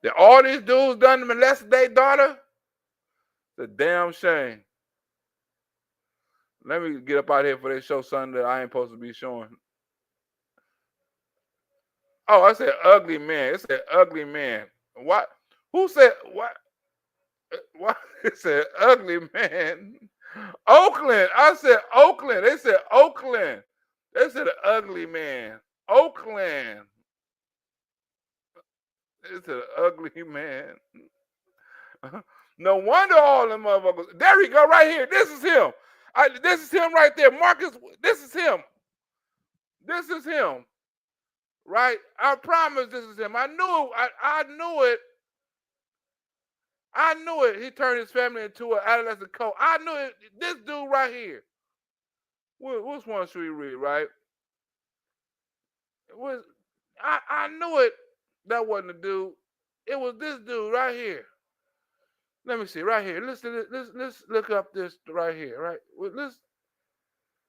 Did all these dudes done to molest their daughter? It's a damn shame. Let me get up out here for this show Sunday I ain't supposed to be showing. Oh, I said ugly man. It said ugly man. What? Who said what? What? It said ugly man. Oakland. I said Oakland. They said Oakland. They said ugly man. Oakland. It's an ugly man. No wonder all them motherfuckers. There he go right here. This is him. This is him right there. Marcus, this is him. This is him. Right? I promise this is him. I knew it. I knew it. I knew it. He turned his family into an adolescent cult. I knew it. This dude right here. Which one should we read, right? I knew it. That wasn't the dude. It was this dude right here. Let me see, right here. Let's look up this right here, right? Let's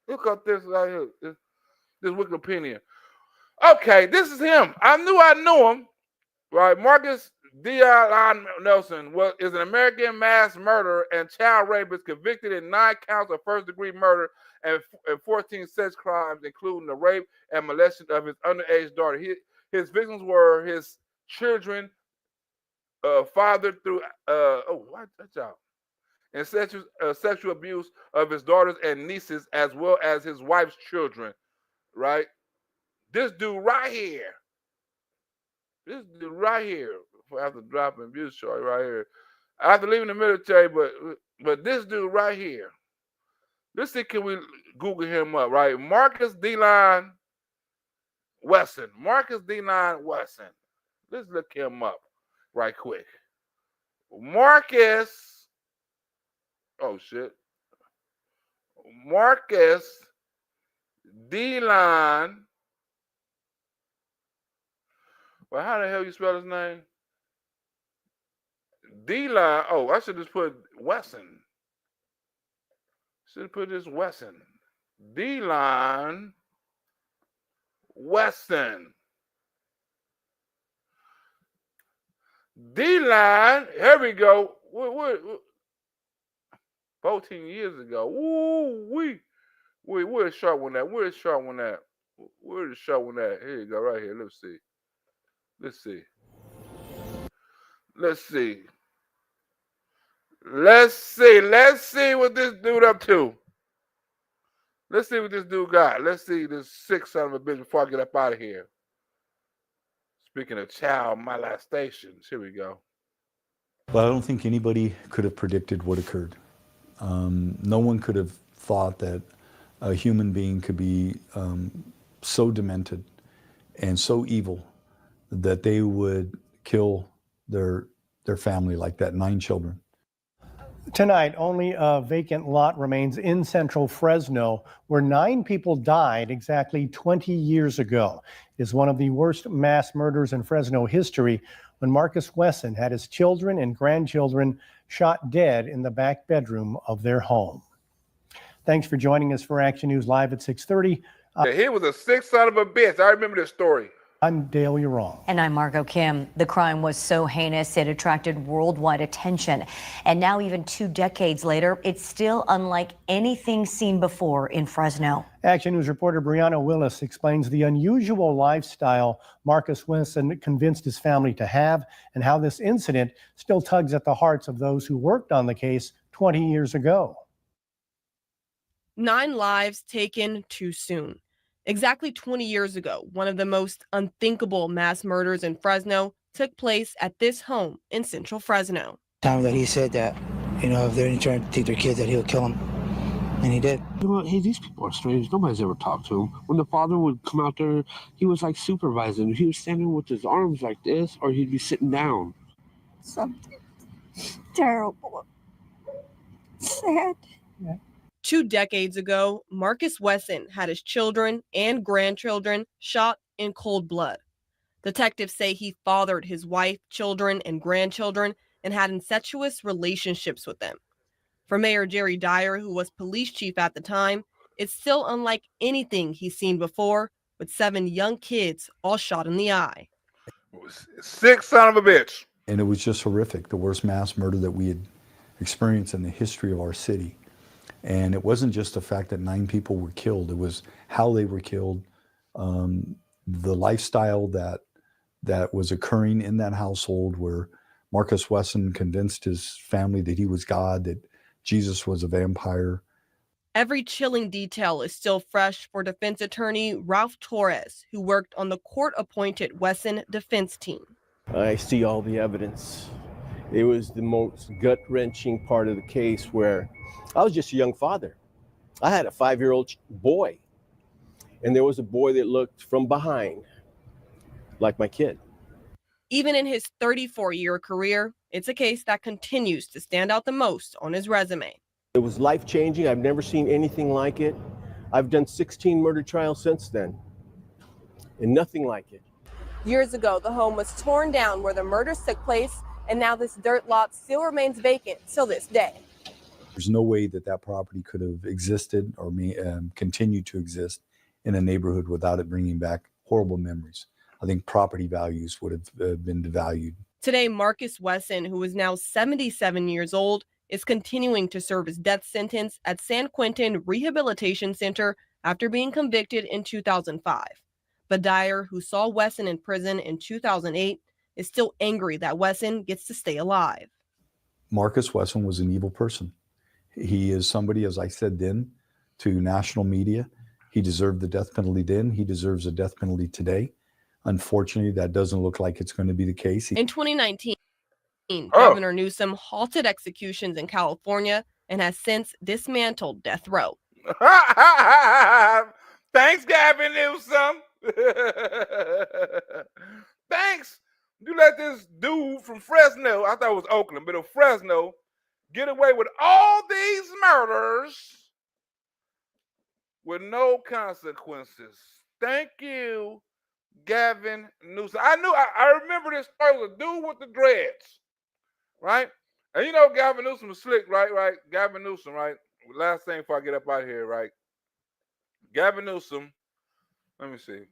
look up this right here. This Wikipedia. Okay, this is him. I knew him. Right, Marcus Dion Nelson is an American mass murderer and child rapist convicted in 9 counts of first-degree murder and 14 sex crimes, including the rape and molestation of his underage daughter. His victims were his children fathered through and sexual abuse of his daughters and nieces, as well as his wife's children. Right, this dude right here. This dude right here, after dropping abuse charge right here, after leaving the military, but this dude right here. Let's see, can we Google him up, right? Marcus D-Line Wesson. Marcus D-Line Wesson. Let's look him up right quick. Marcus. Oh shit. Marcus D-Line. Well, how the hell you spell his name? D-Line. Oh, I should just put Wesson. Should put this Wesson. D-Line Wesson. D-Line. Here we go. 14 years ago. Ooh, where's the sharp one at? Where's the sharp one at? Where's the sharp one at? Here you go, right here. Let's see. Let's see. Let's see. Let's see. Let's see what this dude up to. Let's see what this dude got. Let's see this sick son of a bitch before I get up out of here. Speaking of child molestations, here we go. But I don't think anybody could have predicted what occurred. No one could have thought that a human being could be so demented and so evil that they would kill their family like that, 9 children. Tonight, only a vacant lot remains in central Fresno, where 9 people died exactly 20 years ago. It is one of the worst mass murders in Fresno history, when Marcus Wesson had his children and grandchildren shot dead in the back bedroom of their home. Thanks for joining us for Action News Live at 6:30. He was a sick son of a bitch. I remember this story. I'm Dale Urong. And I'm Margot Kim. The crime was so heinous it attracted worldwide attention. And now, even 2 decades later, it's still unlike anything seen before in Fresno. Action News reporter Brianna Willis explains the unusual lifestyle Marcus Wesson convinced his family to have, and how this incident still tugs at the hearts of those who worked on the case 20 years ago. 9 lives taken too soon. Exactly 20 years ago, one of the most unthinkable mass murders in Fresno took place at this home in central Fresno. Time that he said that, if they're trying to take their kids, that he'll kill them. And he did. Hey, these people are strange. Nobody's ever talked to him. When the father would come out there, he was like supervising. He was standing with his arms like this, or he'd be sitting down. Something terrible. Sad. Yeah. 2 decades ago, Marcus Wesson had his children and grandchildren shot in cold blood. Detectives say he fathered his wife, children, and grandchildren and had incestuous relationships with them. For Mayor Jerry Dyer, who was police chief at the time, it's still unlike anything he's seen before, with 7 young kids all shot in the eye. Sick son of a bitch. And it was just horrific, the worst mass murder that we had experienced in the history of our city. And it wasn't just the fact that 9 people were killed, it was how they were killed, the lifestyle that was occurring in that household where Marcus Wesson convinced his family that he was God, that Jesus was a vampire. Every chilling detail is still fresh for defense attorney Ralph Torres, who worked on the court-appointed Wesson defense team. I see all the evidence. It was the most gut-wrenching part of the case where I was just a young father. I had a 5-year-old boy, and there was a boy that looked from behind like my kid. Even in his 34-year career, it's a case that continues to stand out the most on his resume. It was life-changing. I've never seen anything like it. I've done 16 murder trials since then, and nothing like it. Years ago, the home was torn down where the murders took place, and now this dirt lot still remains vacant till this day. There's no way that that property could have existed or continued to exist in a neighborhood without it bringing back horrible memories. I think property values would have been devalued. Today, Marcus Wesson, who is now 77 years old, is continuing to serve his death sentence at San Quentin Rehabilitation Center after being convicted in 2005. But Dyer, who saw Wesson in prison in 2008, is still angry that Wesson gets to stay alive. Marcus Wesson was an evil person. He is somebody, as I said then, to national media. He deserved the death penalty then. He deserves a death penalty today. Unfortunately, that doesn't look like it's going to be the case. In 2019, Governor Newsom halted executions in California and has since dismantled death row. Thanks, Gavin Newsom. Thanks. You let this dude from Fresno, I thought it was Oakland, but of Fresno, get away with all these murders with no consequences. Thank you, Gavin Newsom. I remember this story was a dude with the dreads, right? And you know Gavin Newsom was slick, right? Gavin Newsom, right? Last thing before I get up out of here, right? Gavin Newsom, let me see.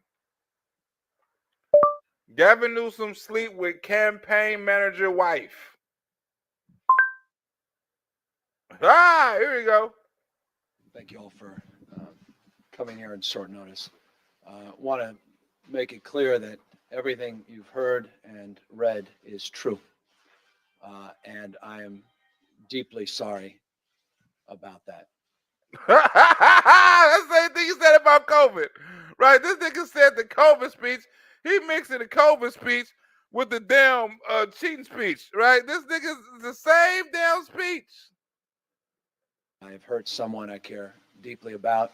Gavin Newsom sleep with campaign manager wife. Here we go. Thank you all for coming here in short notice. Want to make it clear that everything you've heard and read is true. And I am deeply sorry about that. That's the same thing you said about COVID, right? This nigga said the COVID speech. He mixing the COVID speech with the damn cheating speech, right? This nigga's the same damn speech. I've hurt someone I care deeply about.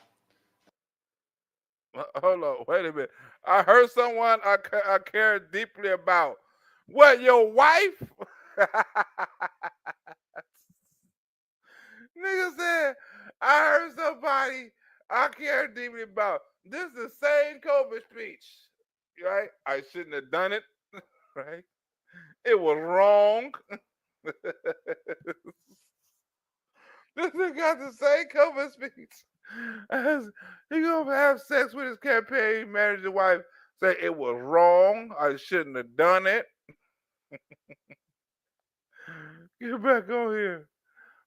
Hold on, wait a minute. I heard someone I care deeply about. What, your wife? Nigga said, I heard somebody I care deeply about. This is the same COVID speech, right? I shouldn't have done it, right? It was wrong. This nigga got the same COVID speech. He gonna have sex with his campaign manager wife. Say it was wrong. I shouldn't have done it. Get back on here.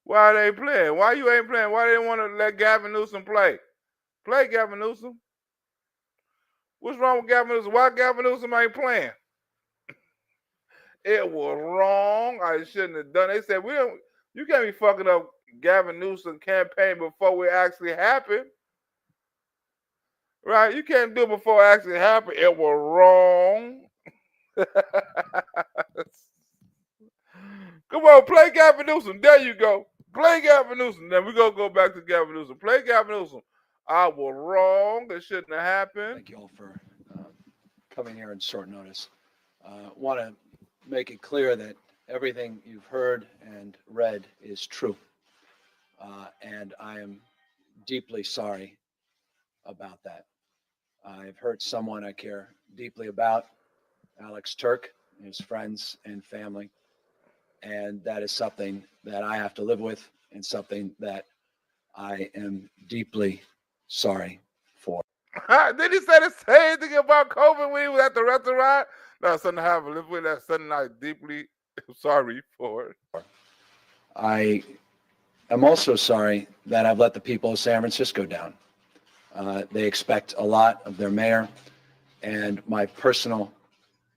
Why they playing? Why you ain't playing? Why they want to let Gavin Newsom play? Play Gavin Newsom. What's wrong with Gavin Newsom? Why Gavin Newsom ain't playing? It was wrong. I shouldn't have done it. They said you can't be fucking up Gavin Newsom campaign before it actually happened. Right? You can't do it before it actually happened. It was wrong. Come on, play Gavin Newsom. There you go. Play Gavin Newsom. Then we're going to go back to Gavin Newsom. Play Gavin Newsom. I was wrong. It shouldn't have happened. Thank you all for coming here in short notice. Want to make it clear that everything you've heard and read is true. And I am deeply sorry about that. I've hurt someone I care deeply about, Alex Turk, his friends and family. And that is something that I have to live with and something that I am deeply sorry for. Did he say the same thing about COVID when he was at the restaurant? That's something I have to live with. That's something I deeply sorry for. I am also sorry that I've let the people of San Francisco down. They expect a lot of their mayor, and my personal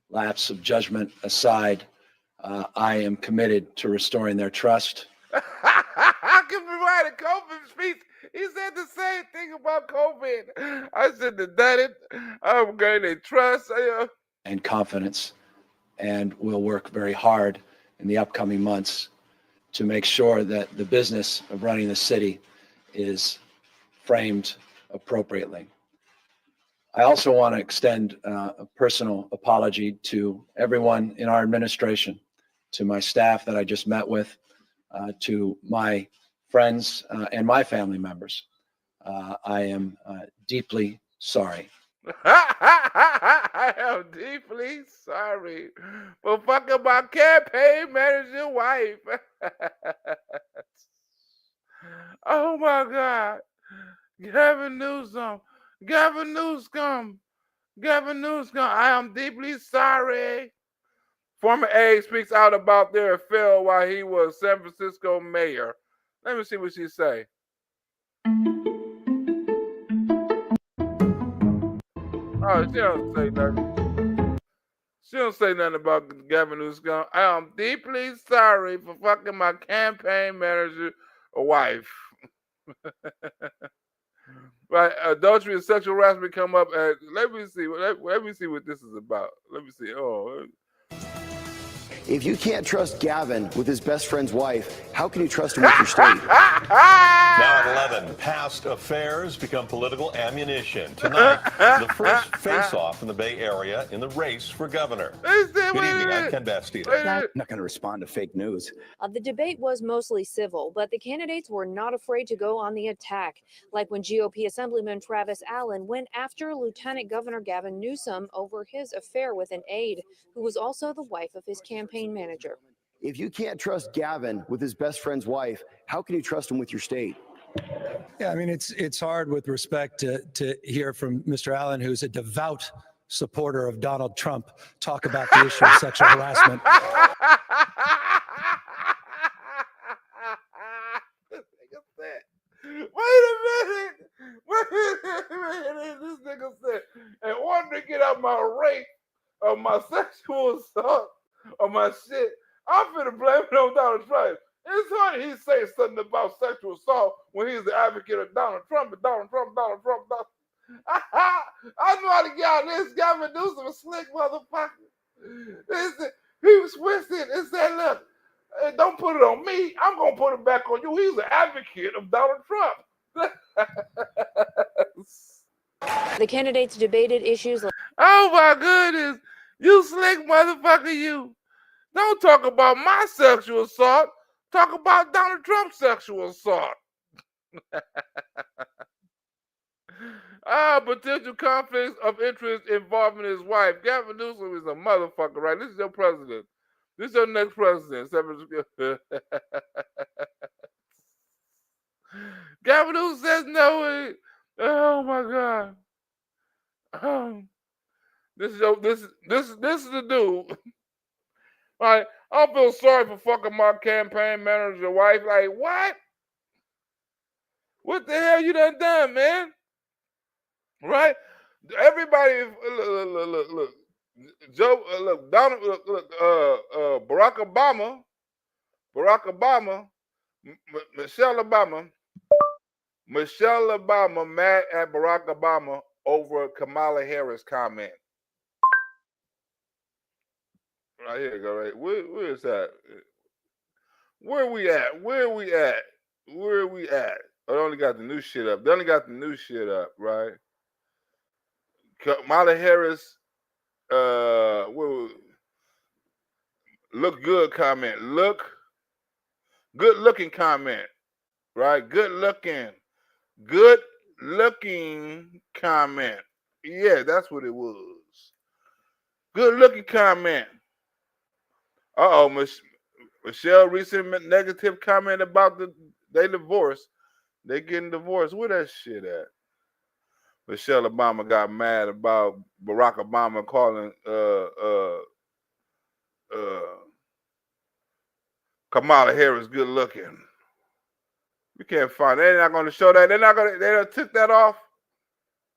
lapse of judgment aside, I am committed to restoring their trust. I can be right at COVID speech. He said the same thing about COVID. I shouldn't have done it. I'm going to trust. And confidence, and we'll work very hard in the upcoming months to make sure that the business of running the city is framed appropriately. I also want to extend a personal apology to everyone in our administration, to my staff that I just met with, to my friends and my family members. I am deeply sorry. I am deeply sorry for fucking my campaign manager wife. Oh my God. Gavin Newsom. Gavin Newsom. Gavin Newsom. I am deeply sorry. Former aide speaks out about their affair while he was San Francisco mayor. Let me see what she say. Oh, she don't say nothing. She don't say nothing about Gavin Newsom. I am deeply sorry for fucking my campaign manager wife. Right, adultery and sexual harassment come up at. Let me see. Let me see what this is about. Let me see. Oh. If you can't trust Gavin with his best friend's wife, how can you trust him with your state? Now at 11, past affairs become political ammunition. Tonight, the first face-off in the Bay Area in the race for governor. Good evening, I'm Ken Bastida. I'm not going to respond to fake news. The debate was mostly civil, but the candidates were not afraid to go on the attack, like when GOP Assemblyman Travis Allen went after Lieutenant Governor Gavin Newsom over his affair with an aide, who was also the wife of his campaign manager. If you can't trust Gavin with his best friend's wife, how can you trust him with your state? Yeah, I mean, it's hard with respect to hear from Mr. Allen, who's a devout supporter of Donald Trump, talk about the issue of sexual harassment. Wait a minute. This nigga said, in order to get out my rape of my sexual assault of my shit, I'm finna blame it on Donald Trump. It's funny he say something about sexual assault when he's the advocate of Donald Trump. I know how to get out of this. Gavin Newsom, a slick motherfucker. He was twisted and said, look, don't put it on me. I'm going to put it back on you. He's the advocate of Donald Trump. The candidates debated issues like... Oh my goodness. You slick motherfucker, you. Don't talk about my sexual assault. Talk about Donald Trump's sexual assault. Potential conflicts of interest involving his wife. Gavin Newsom is a motherfucker, right? This is your president. This is your next president. Gavin Newsom says no. Oh my God. This is the dude. Right? I don't feel sorry for fucking my campaign manager wife. Like, what? What the hell you done, man? Right? Everybody, look. Joe, look, Donald, look, Barack Obama, Michelle Obama mad at Barack Obama over Kamala Harris comment. Right here, go right. Where is that? Where we at? Oh, they only got the new shit up. Right? Kamala Harris, look good comment. Look good looking comment. Right? Good looking. Good looking comment. Yeah, that's what it was. Good looking comment. Michelle recent negative comment about they divorce. They getting divorced. Where that shit at? Michelle Obama got mad about Barack Obama calling Kamala Harris good looking. We can't find it. They're not gonna show that. They done took that off.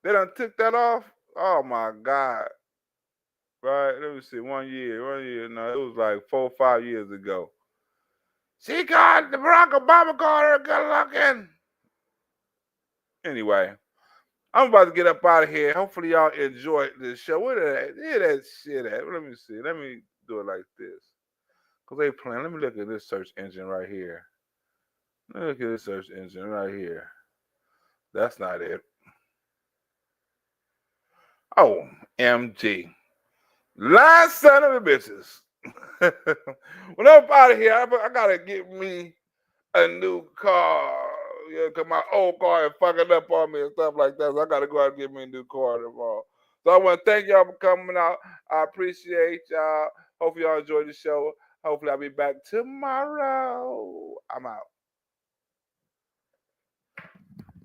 They done took that off. Oh my God. Right? Let me see. 1 year. No, it was like 4 or 5 years ago. She got Barack Obama called her good looking. Anyway, I'm about to get up out of here. Hopefully y'all enjoyed this show. Where that shit at? Let me see. Let me do it like this. Cause they playing. Let me look at this search engine right here. Look at this search engine right here. That's not it. Oh, MG. Last son of a bitches. When I'm out of here, I gotta get me a new car. Yeah, cause my old car is fucking up on me and stuff like that. So I gotta go out and get me a new car tomorrow. So I want to thank y'all for coming out. I appreciate y'all. Hopefully y'all enjoyed the show. Hopefully I'll be back tomorrow. I'm out.